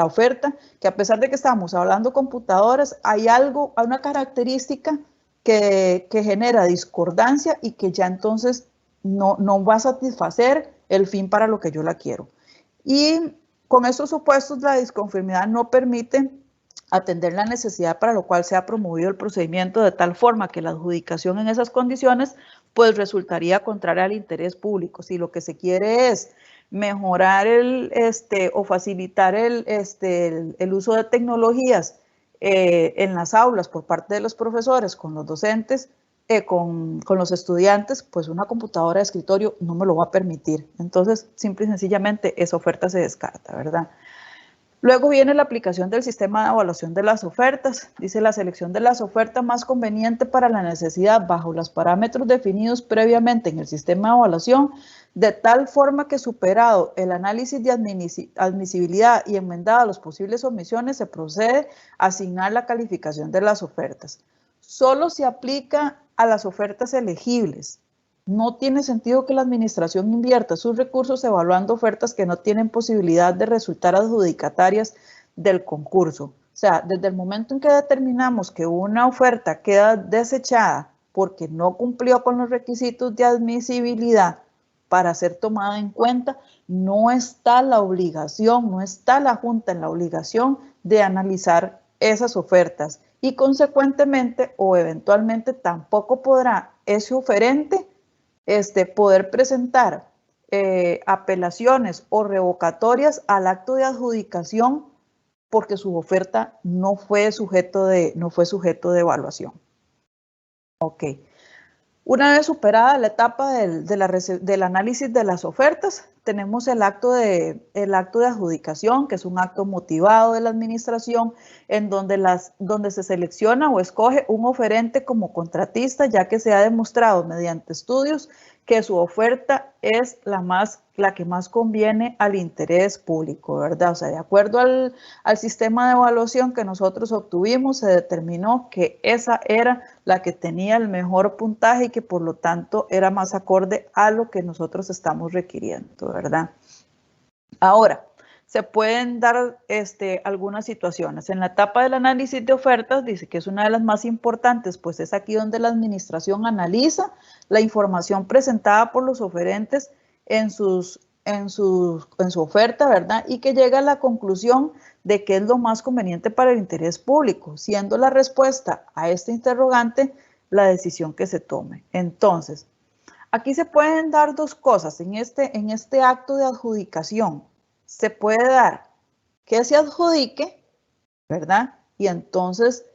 oferta, que a pesar de que estamos hablando computadoras, hay una característica que genera discordancia y que ya entonces no va a satisfacer el fin para lo que yo la quiero. Y con estos supuestos, la disconformidad no permite atender la necesidad para lo cual se ha promovido el procedimiento, de tal forma que la adjudicación en esas condiciones pues resultaría contraria al interés público. Si lo que se quiere es mejorar o facilitar el uso de tecnologías en las aulas por parte de los profesores con los docentes, con los estudiantes, pues una computadora de escritorio no me lo va a permitir. Entonces, simple y sencillamente, esa oferta se descarta, ¿verdad? Luego viene la aplicación del sistema de evaluación de las ofertas. Dice la selección de las ofertas más conveniente para la necesidad bajo los parámetros definidos previamente en el sistema de evaluación, de tal forma que superado el análisis de admisibilidad y enmendada las posibles omisiones, se procede a asignar la calificación de las ofertas. Solo se aplica a las ofertas elegibles. No tiene sentido que la administración invierta sus recursos evaluando ofertas que no tienen posibilidad de resultar adjudicatarias del concurso. O sea, desde el momento en que determinamos que una oferta queda desechada porque no cumplió con los requisitos de admisibilidad para ser tomada en cuenta, no está la obligación, no está la Junta en la obligación de analizar esas ofertas y consecuentemente o eventualmente tampoco podrá ese oferente poder presentar apelaciones o revocatorias al acto de adjudicación porque su oferta no fue sujeto de evaluación. Ok. Una vez superada la etapa del análisis de las ofertas, tenemos el acto de adjudicación, que es un acto motivado de la administración, en donde se selecciona o escoge un oferente como contratista, ya que se ha demostrado mediante estudios que su oferta es la que más conviene al interés público, ¿verdad? O sea, de acuerdo al sistema de evaluación que nosotros obtuvimos, se determinó que esa era la que tenía el mejor puntaje y que por lo tanto era más acorde a lo que nosotros estamos requiriendo, ¿verdad? Ahora, se pueden dar algunas situaciones. En la etapa del análisis de ofertas, dice que es una de las más importantes, pues es aquí donde la administración analiza la información presentada por los oferentes en su oferta, ¿verdad? Y que llega a la conclusión de que es lo más conveniente para el interés público, siendo la respuesta a este interrogante la decisión que se tome. Entonces, aquí se pueden dar dos cosas en este acto de adjudicación. Se puede dar que se adjudique, ¿verdad? Y entonces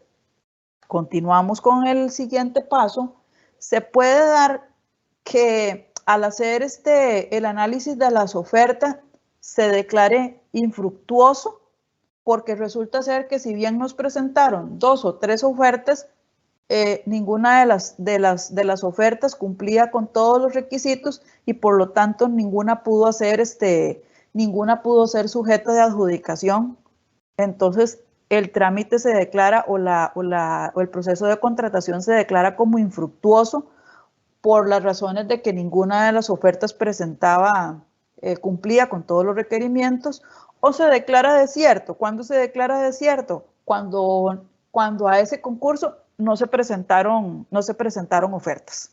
continuamos con el siguiente paso. Se puede dar que al hacer el análisis de las ofertas se declare infructuoso, porque resulta ser que si bien nos presentaron 2 o 3 ofertas, ninguna de las ofertas cumplía con todos los requisitos y por lo tanto ninguna pudo ser sujeta de adjudicación. Entonces el trámite se declara o el proceso de contratación se declara como infructuoso por las razones de que ninguna de las ofertas cumplía con todos los requerimientos, o se declara desierto. ¿Cuándo se declara desierto? Cuando a ese concurso no se presentaron ofertas.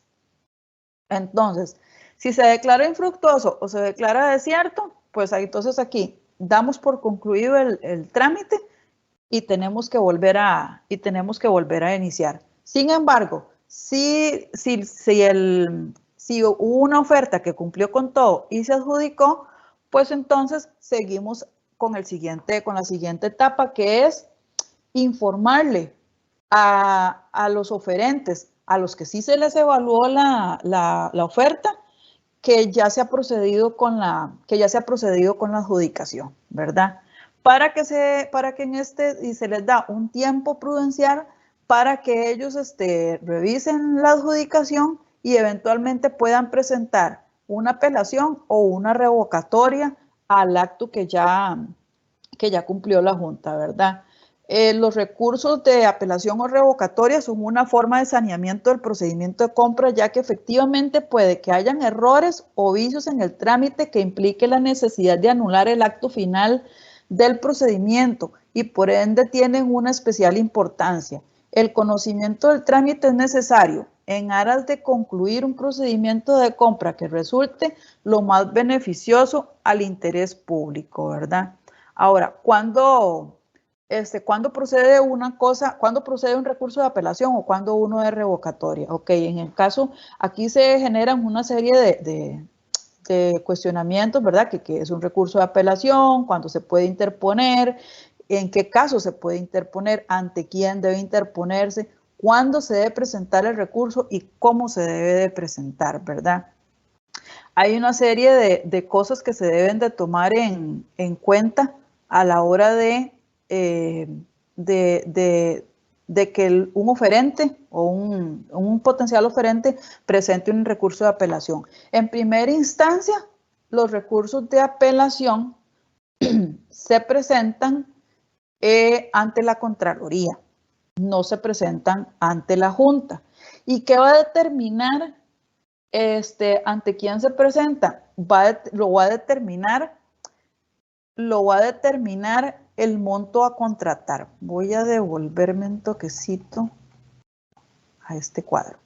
Entonces, si se declara infructuoso o se declara desierto, pues entonces aquí damos por concluido el trámite y tenemos que volver a iniciar. Sin embargo, si hubo una oferta que cumplió con todo y se adjudicó, pues entonces seguimos con la siguiente etapa, que es informarle a los oferentes, a los que sí se les evaluó la oferta, que ya se ha procedido con la adjudicación, ¿verdad? Para que se les da un tiempo prudencial para que ellos revisen la adjudicación y eventualmente puedan presentar una apelación o una revocatoria al acto que ya cumplió la Junta, ¿verdad? Los recursos de apelación o revocatoria son una forma de saneamiento del procedimiento de compra, ya que efectivamente puede que hayan errores o vicios en el trámite que implique la necesidad de anular el acto final del procedimiento y por ende tienen una especial importancia. El conocimiento del trámite es necesario en aras de concluir un procedimiento de compra que resulte lo más beneficioso al interés público, ¿verdad? Ahora, ¿cuándo procede cuándo procede un recurso de apelación o cuándo uno de revocatoria? Ok, en el caso, aquí se generan una serie de cuestionamientos, ¿verdad? Que es un recurso de apelación, cuándo se puede interponer, en qué caso se puede interponer, ante quién debe interponerse, cuándo se debe presentar el recurso y cómo se debe de presentar, ¿verdad? Hay una serie de cosas que se deben de tomar en cuenta a la hora de que un oferente o un potencial oferente presente un recurso de apelación. En primera instancia, los recursos de apelación se presentan ante la Contraloría, no se presentan ante la Junta. ¿Y qué va a determinar ante quién se presenta? Lo va a determinar el monto a contratar. Voy a devolverme un toquecito a este cuadro.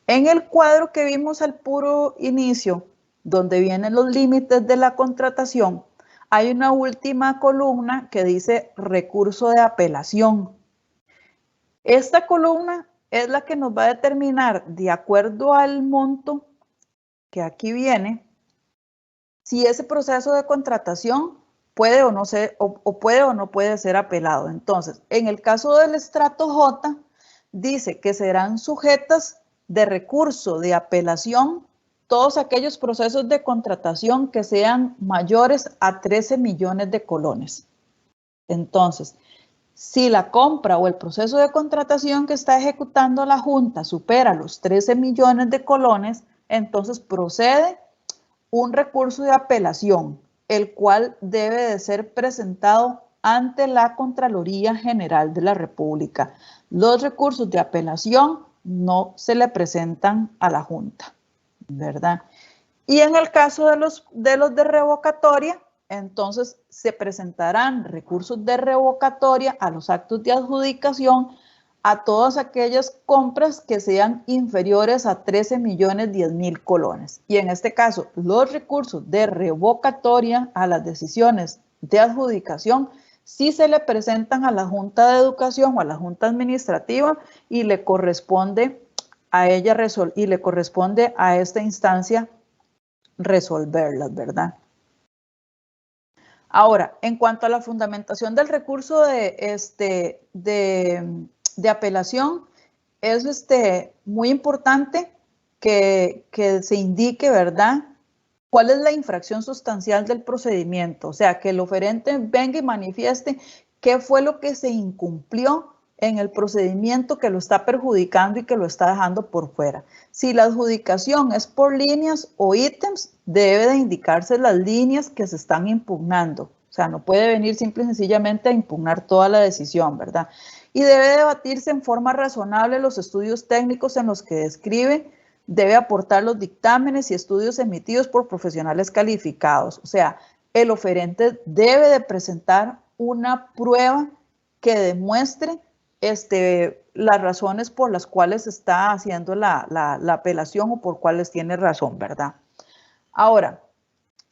En el cuadro que vimos al puro inicio, donde vienen los límites de la contratación, hay una última columna que dice recurso de apelación. Esta columna es la que nos va a determinar, de acuerdo al monto que aquí viene, si ese proceso de contratación puede o no puede ser apelado. Entonces, en el caso del estrato J, dice que serán sujetas de recurso de apelación todos aquellos procesos de contratación que sean mayores a 13 millones de colones. Entonces, si la compra o el proceso de contratación que está ejecutando la Junta supera los 13 millones de colones, entonces procede un recurso de apelación, el cual debe de ser presentado ante la Contraloría General de la República. Los recursos de apelación no se le presentan a la Junta, ¿verdad? Y en el caso de los de revocatoria, entonces se presentarán recursos de revocatoria a los actos de adjudicación a todas aquellas compras que sean inferiores a 13.010.000 colones. Y en este caso, los recursos de revocatoria a las decisiones de adjudicación sí se le presentan a la Junta de Educación o a la Junta Administrativa y le corresponde a ella a esta instancia resolverlas, ¿verdad? Ahora, en cuanto a la fundamentación del recurso de apelación, es muy importante que se indique, ¿verdad?, cuál es la infracción sustancial del procedimiento. O sea, que el oferente venga y manifieste qué fue lo que se incumplió en el procedimiento que lo está perjudicando y que lo está dejando por fuera. Si la adjudicación es por líneas o ítems, debe de indicarse las líneas que se están impugnando. O sea, no puede venir simple y sencillamente a impugnar toda la decisión, ¿verdad? Y debe debatirse en forma razonable los estudios técnicos en los que describe, debe aportar los dictámenes y estudios emitidos por profesionales calificados. O sea, el oferente debe de presentar una prueba que demuestre las razones por las cuales está haciendo la apelación o por cuáles tiene razón, ¿verdad? Ahora,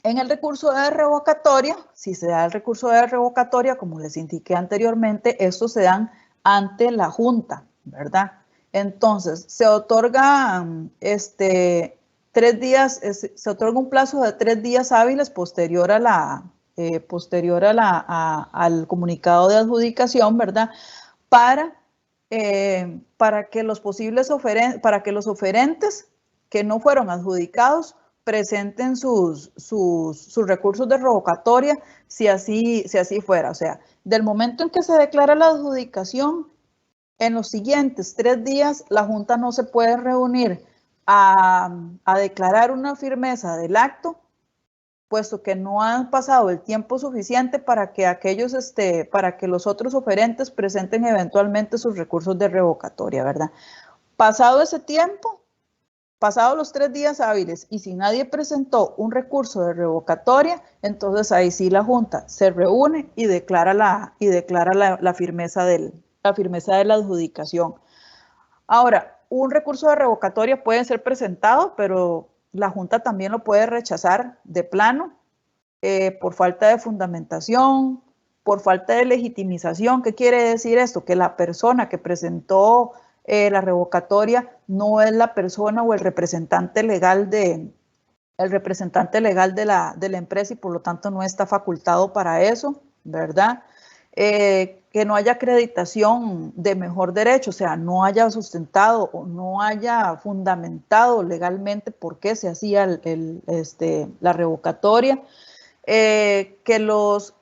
en el recurso de revocatoria, si se da el recurso de revocatoria, como les indiqué anteriormente, estos se dan ante la Junta, ¿verdad? Entonces, se otorga 3 días, se otorga un plazo de 3 días hábiles posterior a al comunicado de adjudicación, ¿verdad? Para que los oferentes que no fueron adjudicados presenten sus recursos de revocatoria si así fuera. O sea, del momento en que se declara la adjudicación, en los siguientes 3 días la Junta no se puede reunir a declarar una firmeza del acto, puesto que no han pasado el tiempo suficiente para que para que los otros oferentes presenten eventualmente sus recursos de revocatoria, ¿verdad? Pasado ese tiempo, pasados los 3 días hábiles y si nadie presentó un recurso de revocatoria, entonces ahí sí la Junta se reúne y declara la firmeza de la adjudicación. Ahora, un recurso de revocatoria puede ser presentado, pero la Junta también lo puede rechazar de plano por falta de fundamentación, por falta de legitimización. ¿Qué quiere decir esto? Que la persona que presentó la revocatoria no es la persona o el representante legal de la empresa y por lo tanto no está facultado para eso, ¿verdad? Que no haya acreditación de mejor derecho, o sea, no haya sustentado o no haya fundamentado legalmente por qué se hacía la revocatoria, que los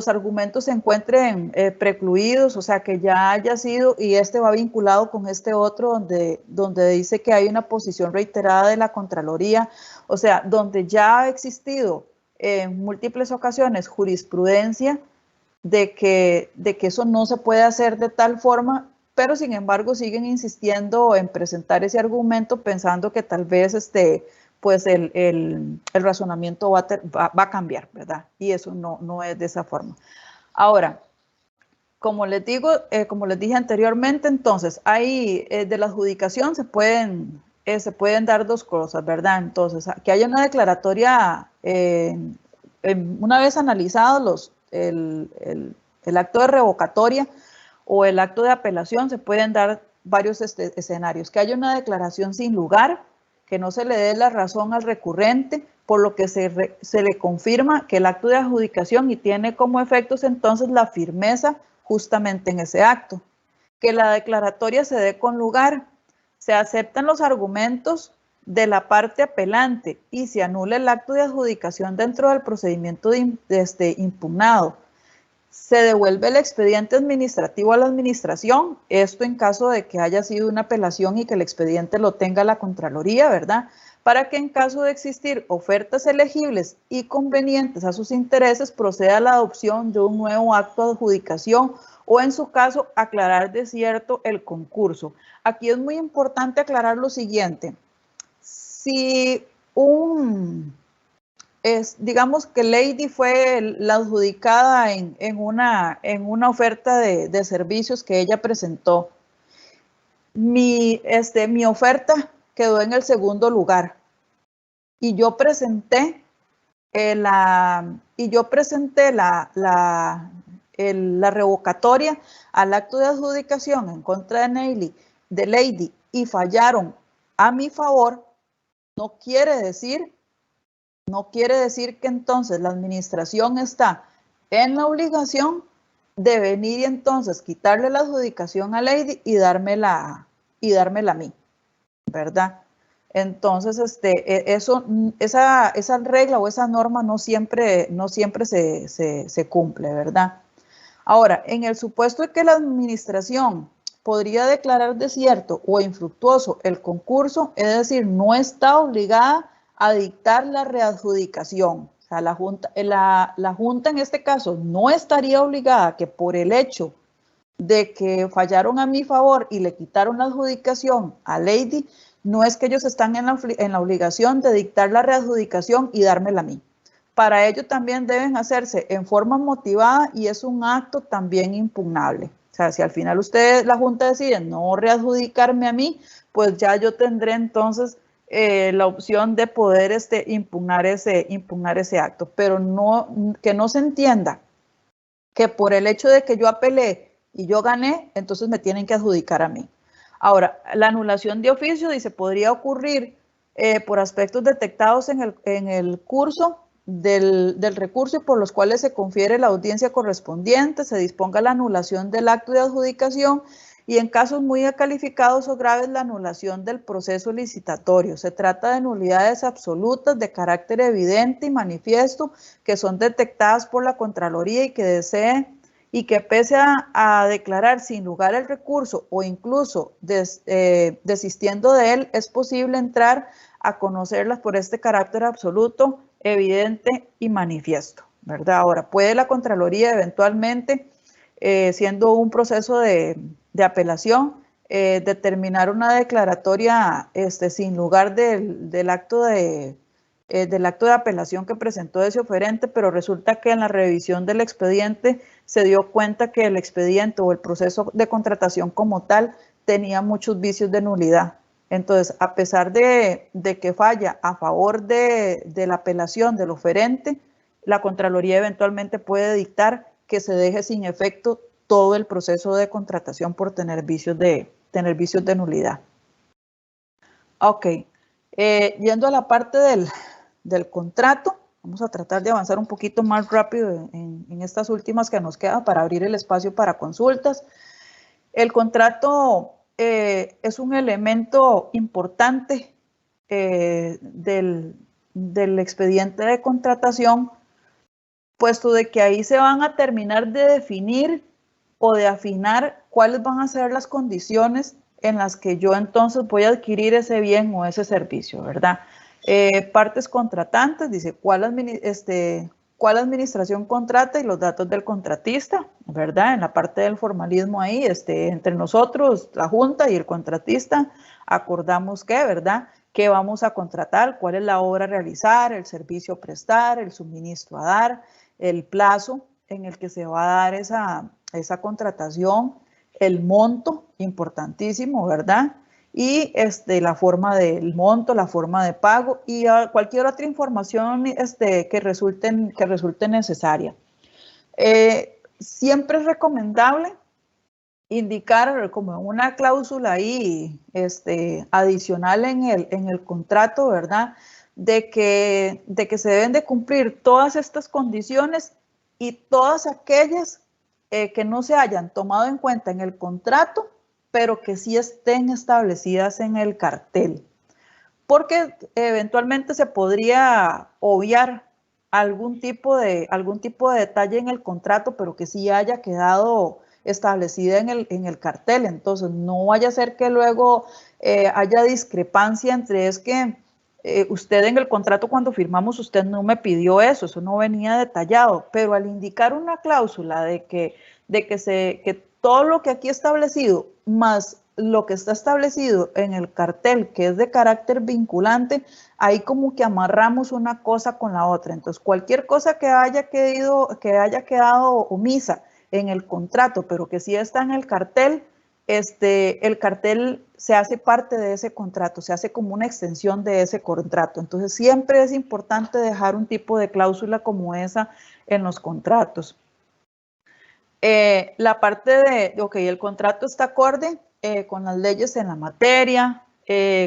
argumentos se encuentren precluidos, o sea, que ya haya sido, y va vinculado con otro donde dice que hay una posición reiterada de la Contraloría, o sea, donde ya ha existido en múltiples ocasiones jurisprudencia de que eso no se puede hacer de tal forma, pero sin embargo siguen insistiendo en presentar ese argumento pensando que tal vez pues el razonamiento va a cambiar, ¿verdad? Y eso no es de esa forma. Ahora, como les dije anteriormente, entonces, hay de la adjudicación se pueden dar 2 cosas, ¿verdad? Entonces, que haya una declaratoria, una vez analizados el acto de revocatoria o el acto de apelación, se pueden dar varios escenarios. Que haya una declaración sin lugar, que no se le dé la razón al recurrente, por lo que se le confirma que el acto de adjudicación y tiene como efectos entonces la firmeza justamente en ese acto. Que la declaratoria se dé con lugar, se aceptan los argumentos de la parte apelante y se anula el acto de adjudicación dentro del procedimiento impugnado. Se devuelve el expediente administrativo a la administración, esto en caso de que haya sido una apelación y que el expediente lo tenga la Contraloría, ¿verdad? Para que en caso de existir ofertas elegibles y convenientes a sus intereses, proceda a la adopción de un nuevo acto de adjudicación o en su caso aclarar de cierto el concurso. Aquí es muy importante aclarar lo siguiente. Si digamos que Lady fue la adjudicada en una oferta de servicios que ella presentó. Mi oferta quedó en el segundo lugar y yo presenté la revocatoria al acto de adjudicación en contra de Lady y fallaron a mi favor. No quiere decir que entonces la administración está en la obligación de venir y entonces quitarle la adjudicación a Lady y dármela a mí, ¿verdad? Entonces, esa regla o esa norma no siempre se cumple, ¿verdad? Ahora, en el supuesto de que la administración podría declarar desierto o infructuoso el concurso, es decir, no está obligada a dictar la readjudicación. O sea, la Junta en este caso no estaría obligada que por el hecho de que fallaron a mi favor y le quitaron la adjudicación a Lady, no es que ellos están en la obligación de dictar la readjudicación y dármela a mí. Para ello también deben hacerse en forma motivada y es un acto también impugnable. O sea, si al final la Junta decide no readjudicarme a mí, pues ya yo tendré entonces la opción de poder impugnar ese acto. Pero que no se entienda que por el hecho de que yo apelé y yo gané, entonces me tienen que adjudicar a mí. Ahora, la anulación de oficio, dice, podría ocurrir por aspectos detectados en el curso del recurso y por los cuales se confiere la audiencia correspondiente, se disponga la anulación del acto de adjudicación y en casos muy calificados o graves la anulación del proceso licitatorio. Se trata de nulidades absolutas de carácter evidente y manifiesto que son detectadas por la Contraloría y que desee y que pese a declarar sin lugar el recurso o incluso desistiendo de él, es posible entrar a conocerlas por este carácter absoluto, evidente y manifiesto, ¿verdad? Ahora, puede la Contraloría eventualmente, siendo un proceso de apelación, determinar una declaratoria sin lugar del acto de apelación que presentó ese oferente, pero resulta que en la revisión del expediente se dio cuenta que el expediente o el proceso de contratación como tal tenía muchos vicios de nulidad. Entonces, a pesar de que falla a favor de la apelación del oferente, la Contraloría eventualmente puede dictar que se deje sin efecto todo el proceso de contratación por tener vicios de nulidad. Ok, yendo a la parte del contrato, vamos a tratar de avanzar un poquito más rápido en estas últimas que nos quedan para abrir el espacio para consultas. El contrato es un elemento importante del expediente de contratación, puesto de que ahí se van a terminar de definir o de afinar cuáles van a ser las condiciones en las que yo entonces voy a adquirir ese bien o ese servicio, ¿verdad? Partes contratantes, dice cuál administración contrata y los datos del contratista, ¿verdad? En la parte del formalismo ahí, entre nosotros, la Junta y el contratista, acordamos que, ¿verdad? ¿Qué vamos a contratar? ¿Cuál es la obra a realizar? ¿El servicio a prestar? ¿El suministro a dar? ¿El plazo en el que se va a dar esa contratación? El monto, importantísimo, ¿verdad? Y la forma del monto, la forma de pago y cualquier otra información que resulte necesaria. Siempre es recomendable indicar como una cláusula ahí adicional en el contrato, ¿verdad? De que se deben de cumplir todas estas condiciones y todas aquellas que no se hayan tomado en cuenta en el contrato, pero que sí estén establecidas en el cartel. Porque eventualmente se podría obviar algún tipo de detalle en el contrato, pero que sí haya quedado establecida en el cartel. Entonces, no vaya a ser que luego haya discrepancia entre es que usted en el contrato cuando firmamos, usted no me pidió eso no venía detallado, pero al indicar una cláusula de que todo lo que aquí establecido, más lo que está establecido en el cartel, que es de carácter vinculante, ahí como que amarramos una cosa con la otra. Entonces, cualquier cosa que haya quedado omisa en el contrato, pero que sí está en el cartel se hace parte de ese contrato, se hace como una extensión de ese contrato. Entonces, siempre es importante dejar un tipo de cláusula como esa en los contratos. La parte el contrato está acorde con las leyes en la materia,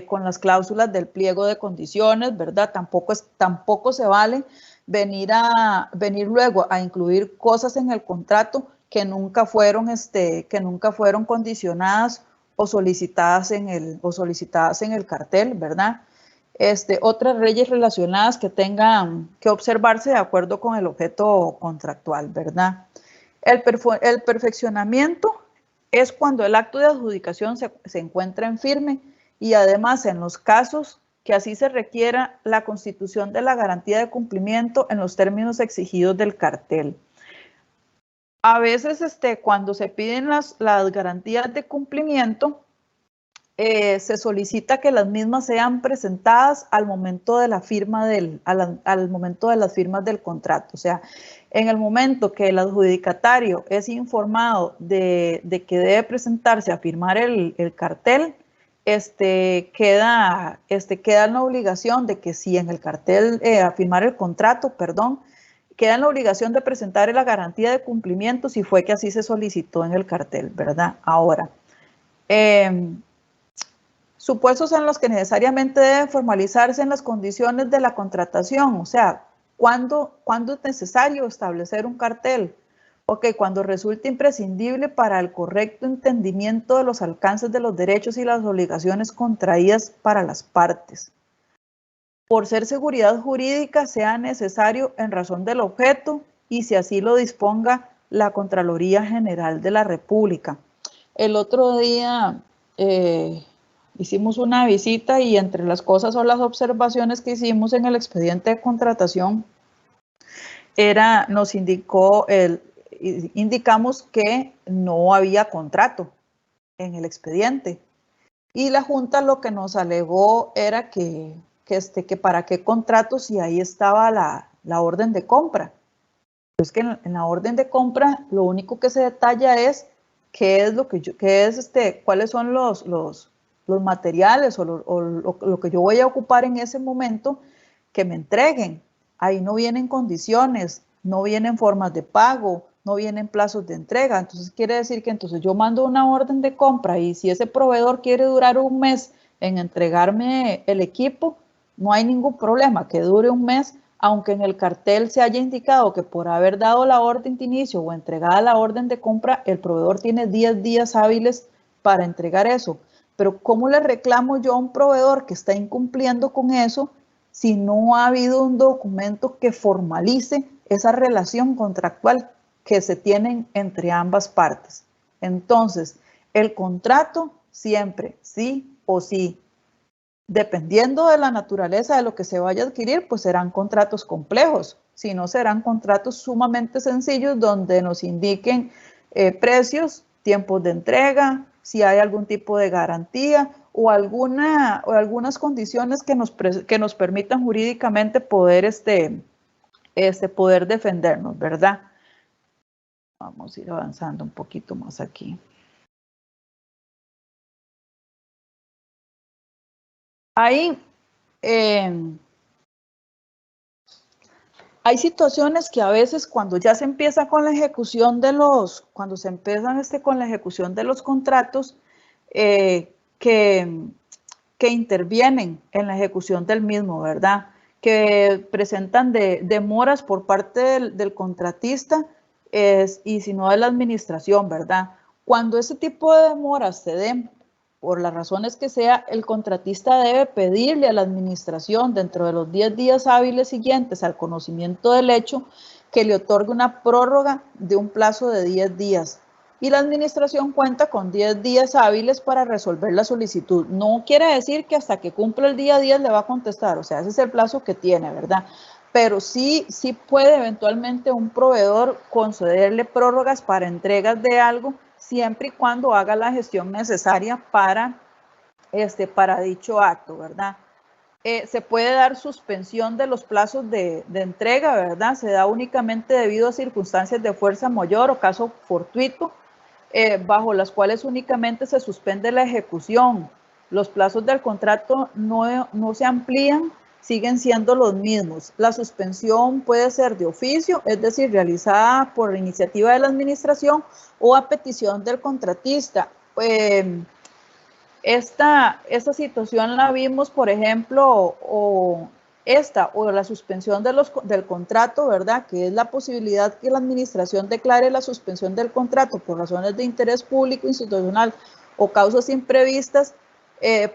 con las cláusulas del pliego de condiciones, ¿verdad? Tampoco se vale venir luego a incluir cosas en el contrato que nunca fueron condicionadas o solicitadas en el cartel, ¿verdad? Otras leyes relacionadas que tengan que observarse de acuerdo con el objeto contractual, ¿verdad? El perfeccionamiento es cuando el acto de adjudicación se encuentra en firme y además en los casos que así se requiera la constitución de la garantía de cumplimiento en los términos exigidos del cartel. A veces cuando se piden las garantías de cumplimiento, se solicita que las mismas sean presentadas al momento de la firma al momento de las firmas del contrato. O sea, en el momento que el adjudicatario es informado de que debe presentarse a firmar el cartel, queda en la obligación de que si en el cartel, a firmar el contrato, perdón, queda en la obligación de presentar la garantía de cumplimiento si fue que así se solicitó en el cartel, ¿verdad? Ahora, supuestos en los que necesariamente deben formalizarse en las condiciones de la contratación, o sea, ¿cuándo es necesario establecer un cartel? Ok, cuando resulte imprescindible para el correcto entendimiento de los alcances de los derechos y las obligaciones contraídas para las partes. Por ser seguridad jurídica sea necesario en razón del objeto y si así lo disponga la Contraloría General de la República. El otro día hicimos una visita y entre las cosas o las observaciones que hicimos en el expediente de contratación nos indicamos que no había contrato en el expediente y la Junta lo que nos alegó era que para qué contrato si ahí estaba la orden de compra. Es que en la orden de compra lo único que se detalla es cuáles son los materiales o lo que yo voy a ocupar en ese momento que me entreguen. Ahí no vienen condiciones, no vienen formas de pago, no vienen plazos de entrega. Entonces quiere decir que entonces yo mando una orden de compra y si ese proveedor quiere durar un mes en entregarme el equipo, no hay ningún problema, que dure un mes, aunque en el cartel se haya indicado que por haber dado la orden de inicio o entregada la orden de compra, el proveedor tiene 10 días hábiles para entregar eso. Pero ¿cómo le reclamo yo a un proveedor que está incumpliendo con eso si no ha habido un documento que formalice esa relación contractual que se tienen entre ambas partes? Entonces, el contrato siempre, sí o sí. Dependiendo de la naturaleza de lo que se vaya a adquirir, pues serán contratos complejos, si no serán contratos sumamente sencillos donde nos indiquen precios, tiempos de entrega, si hay algún tipo de garantía o algunas condiciones que nos permitan jurídicamente poder, poder defendernos, ¿verdad? Vamos a ir avanzando un poquito más aquí. Ahí hay situaciones que a veces cuando ya se empieza con la ejecución de los, con la ejecución de los contratos, que intervienen en la ejecución del mismo, ¿verdad? Que presentan demoras por parte del contratista y si no de la administración, ¿verdad? Cuando ese tipo de demoras se den, por las razones que sea, el contratista debe pedirle a la administración dentro de los 10 días hábiles siguientes al conocimiento del hecho que le otorgue una prórroga de un plazo de 10 días. Y la administración cuenta con 10 días hábiles para resolver la solicitud. No quiere decir que hasta que cumpla el día 10 le va a contestar, o sea, ese es el plazo que tiene, ¿verdad? Pero sí puede eventualmente un proveedor concederle prórrogas para entregas de algo siempre y cuando haga la gestión necesaria para dicho acto, ¿verdad? Se puede dar suspensión de los plazos de entrega, ¿verdad? Se da únicamente debido a circunstancias de fuerza mayor o caso fortuito, bajo las cuales únicamente se suspende la ejecución. Los plazos del contrato no se amplían, siguen siendo los mismos. La suspensión puede ser de oficio, es decir, realizada por iniciativa de la administración o a petición del contratista. Esta situación la vimos, por ejemplo, o la suspensión del contrato, ¿verdad? Que es la posibilidad que la administración declare la suspensión del contrato por razones de interés público, institucional o causas imprevistas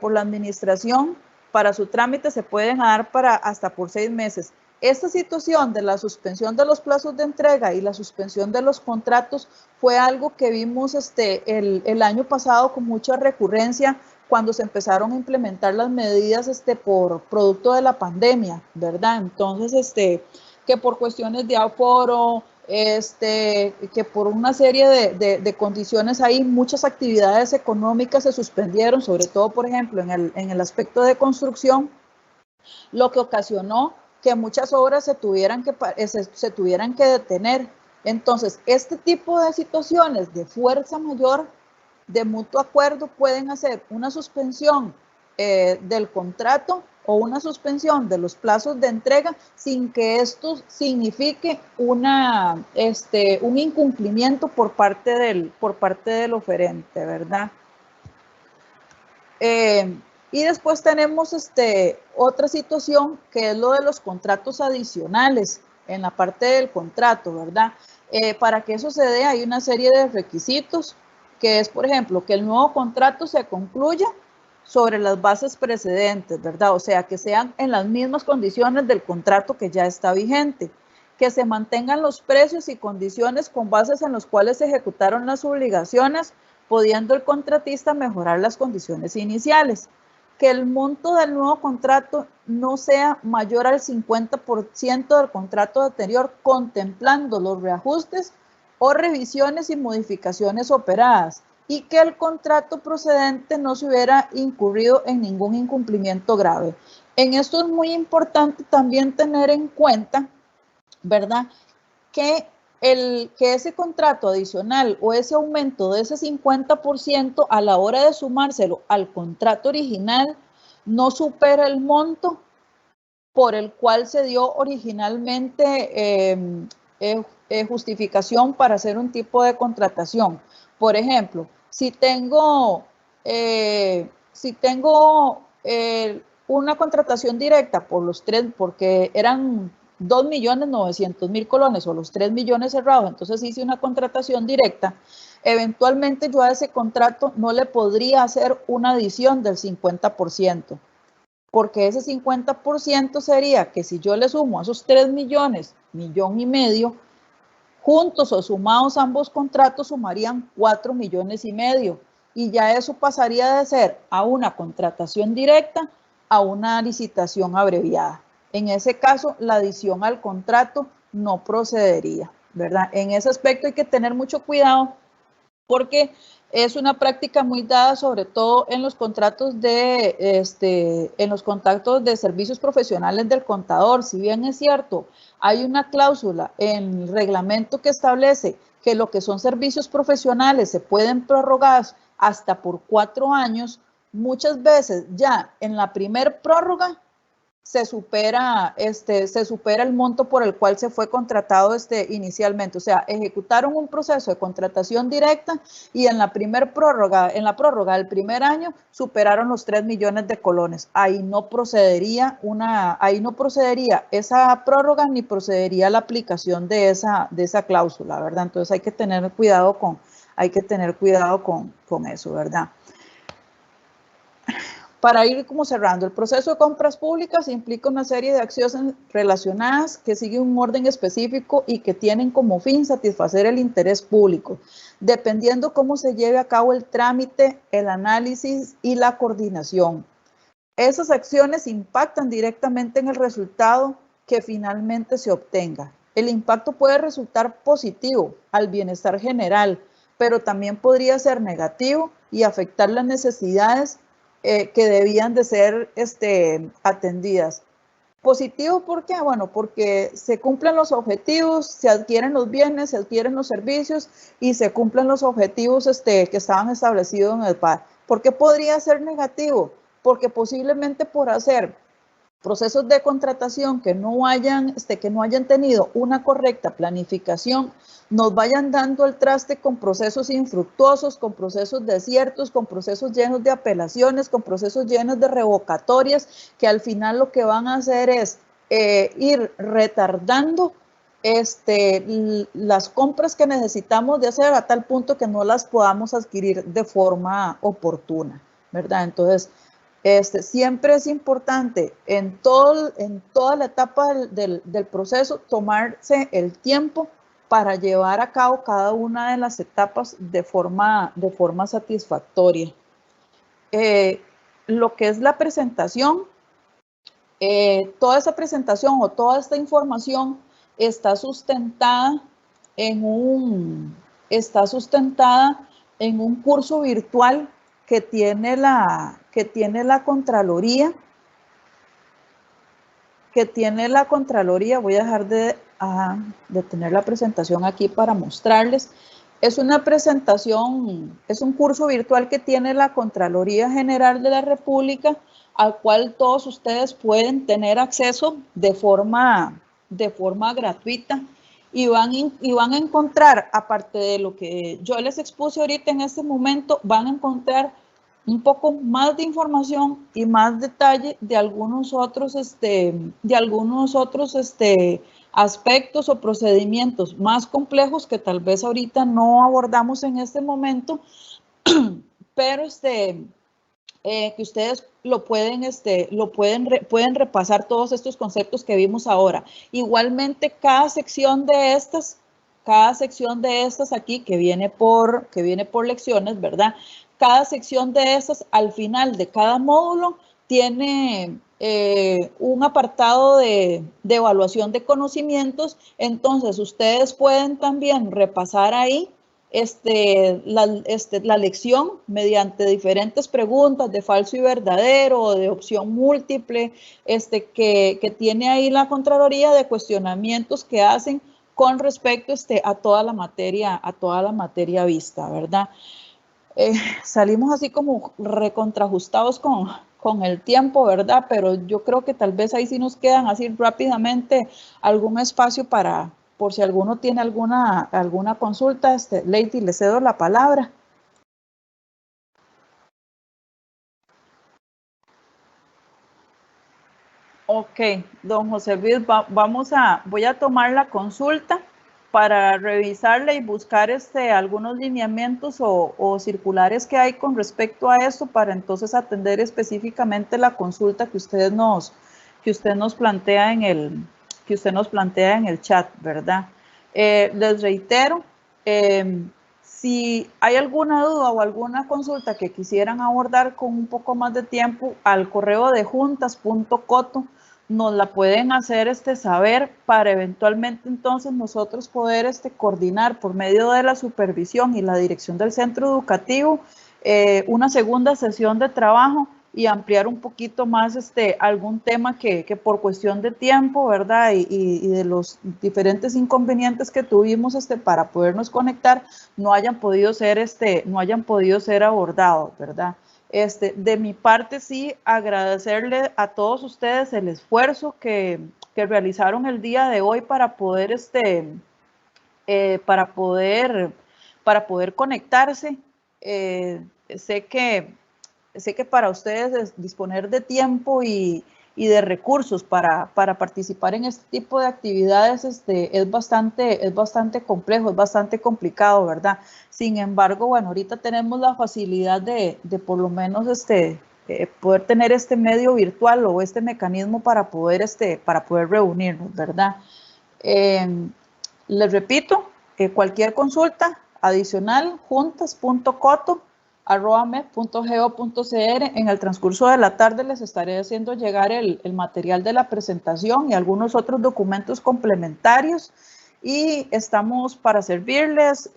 por la administración. Para su trámite se pueden dar hasta por 6 meses. esta situación de la suspensión de los plazos de entrega y la suspensión de los contratos fue algo que vimos el año pasado con mucha recurrencia cuando se empezaron a implementar las medidas por producto de la pandemia, ¿verdad? Entonces, que por cuestiones de aforo, que por una serie de condiciones ahí, muchas actividades económicas se suspendieron, sobre todo, por ejemplo, en el aspecto de construcción, lo que ocasionó que muchas obras se tuvieran que detener. Entonces, este tipo de situaciones de fuerza mayor, de mutuo acuerdo, pueden hacer una suspensión del contrato o una suspensión de los plazos de entrega sin que esto signifique un incumplimiento por parte del oferente, ¿verdad? Y después tenemos otra situación que es lo de los contratos adicionales en la parte del contrato, ¿verdad? Para que eso se dé hay una serie de requisitos que es, por ejemplo, que el nuevo contrato se concluya sobre las bases precedentes, ¿verdad? O sea, que sean en las mismas condiciones del contrato que ya está vigente, que se mantengan los precios y condiciones con bases en los cuales se ejecutaron las obligaciones, pudiendo el contratista mejorar las condiciones iniciales, que el monto del nuevo contrato no sea mayor al 50% del contrato anterior, contemplando los reajustes o revisiones y modificaciones operadas, y que el contrato procedente no se hubiera incurrido en ningún incumplimiento grave. En esto es muy importante también tener en cuenta, ¿verdad?, que ese contrato adicional o ese aumento de ese 50% a la hora de sumárselo al contrato original no supera el monto por el cual se dio originalmente justificación para hacer un tipo de contratación. Por ejemplo, si tengo una contratación directa por los tres, porque eran 2.900.000 colones o los 3 millones cerrados, entonces hice una contratación directa, eventualmente yo a ese contrato no le podría hacer una adición del 50%, porque ese 50% sería que si yo le sumo a esos 3 millones, 1,5 millones, juntos o sumados ambos contratos sumarían 4,5 millones, y ya eso pasaría de ser a una contratación directa a una licitación abreviada. En ese caso, la adición al contrato no procedería, ¿verdad? En ese aspecto hay que tener mucho cuidado porque es una práctica muy dada, sobre todo en los contratos en los contratos de servicios profesionales del contador. Si bien es cierto, hay una cláusula en el reglamento que establece que lo que son servicios profesionales se pueden prorrogar hasta por 4 años, muchas veces ya en la primer prórroga se supera el monto por el cual se fue contratado inicialmente. O sea, ejecutaron un proceso de contratación directa y en la prórroga del primer año superaron los 3 millones de colones. Ahí no procedería esa prórroga ni procedería la aplicación de esa cláusula, ¿verdad? Entonces hay que tener cuidado con eso, ¿verdad? Para ir como cerrando, el proceso de compras públicas implica una serie de acciones relacionadas que siguen un orden específico y que tienen como fin satisfacer el interés público, dependiendo cómo se lleve a cabo el trámite, el análisis y la coordinación. Esas acciones impactan directamente en el resultado que finalmente se obtenga. El impacto puede resultar positivo al bienestar general, pero también podría ser negativo y afectar las necesidades que debían de ser atendidas. Positivo, ¿por qué? Bueno, porque se cumplen los objetivos, se adquieren los bienes, se adquieren los servicios y se cumplen los objetivos que estaban establecidos en el PAR. ¿Por qué podría ser negativo? Porque posiblemente por hacer procesos de contratación que no hayan tenido una correcta planificación, nos vayan dando el traste con procesos infructuosos, con procesos desiertos, con procesos llenos de apelaciones, con procesos llenos de revocatorias, que al final lo que van a hacer es ir retardando las compras que necesitamos de hacer a tal punto que no las podamos adquirir de forma oportuna, ¿verdad? Entonces, Siempre es importante en toda la etapa del proceso tomarse el tiempo para llevar a cabo cada una de las etapas de forma satisfactoria. Lo que es la presentación, toda esa presentación o toda esta información está sustentada en un curso virtual que tiene la Contraloría. Voy a dejar de tener la presentación aquí para mostrarles. Es una presentación, es un curso virtual que tiene la Contraloría General de la República, al cual todos ustedes pueden tener acceso de forma gratuita. Y van a encontrar, aparte de lo que yo les expuse ahorita en este momento, van a encontrar un poco más de información y más detalle de algunos otros aspectos o procedimientos más complejos que tal vez ahorita no abordamos en este momento, pero que ustedes pueden repasar todos estos conceptos que vimos ahora. Igualmente, cada sección de estas aquí, que viene por lecciones, ¿verdad? Cada sección de estas, al final de cada módulo, tiene un apartado de evaluación de conocimientos. Entonces, ustedes pueden también repasar ahí la lección mediante diferentes preguntas de falso y verdadero o de opción múltiple que tiene ahí la Contraloría, de cuestionamientos que hacen con respecto a toda la materia vista, ¿verdad? Salimos así como recontrajustados con el tiempo, ¿verdad? Pero yo creo que tal vez ahí sí nos quedan así rápidamente algún espacio por si alguno tiene alguna consulta. Lady, le cedo la palabra. Ok, don José Luis, voy a tomar la consulta para revisarla y buscar algunos lineamientos o circulares que hay con respecto a esto, para entonces atender específicamente la consulta que usted nos plantea en el chat, ¿verdad? Les reitero, si hay alguna duda o alguna consulta que quisieran abordar con un poco más de tiempo, al correo de juntas.coto nos la pueden hacer saber, para eventualmente entonces nosotros poder coordinar por medio de la supervisión y la dirección del centro educativo una segunda sesión de trabajo y ampliar un poquito más algún tema que por cuestión de tiempo, ¿verdad? Y de los diferentes inconvenientes que tuvimos para podernos conectar, no hayan podido ser abordados, ¿verdad? De mi parte, sí, agradecerle a todos ustedes el esfuerzo que realizaron el día de hoy para poder conectarse. Sé que para ustedes disponer de tiempo y de recursos para participar en este tipo de actividades es bastante complejo, es bastante complicado, ¿verdad? Sin embargo, bueno, ahorita tenemos la facilidad de por lo menos poder tener este medio virtual o este mecanismo para poder reunirnos, ¿verdad? Les repito, cualquier consulta adicional, juntas.coto@med.go.cr. En el transcurso de la tarde les estaré haciendo llegar el material de la presentación y algunos otros documentos complementarios, y estamos para servirles.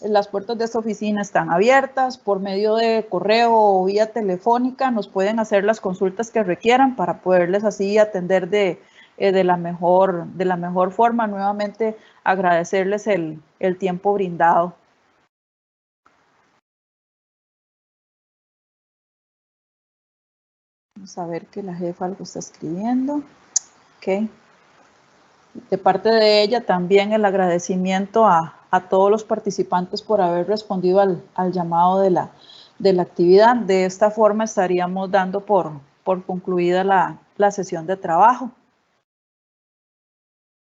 Las puertas de esta oficina están abiertas. Por medio de correo o vía telefónica nos pueden hacer las consultas que requieran para poderles así atender de la mejor forma. Nuevamente agradecerles el tiempo brindado. Vamos a ver que la jefa algo está escribiendo. Ok. De parte de ella también el agradecimiento a todos los participantes por haber respondido al llamado de la actividad. De esta forma estaríamos dando por concluida la sesión de trabajo.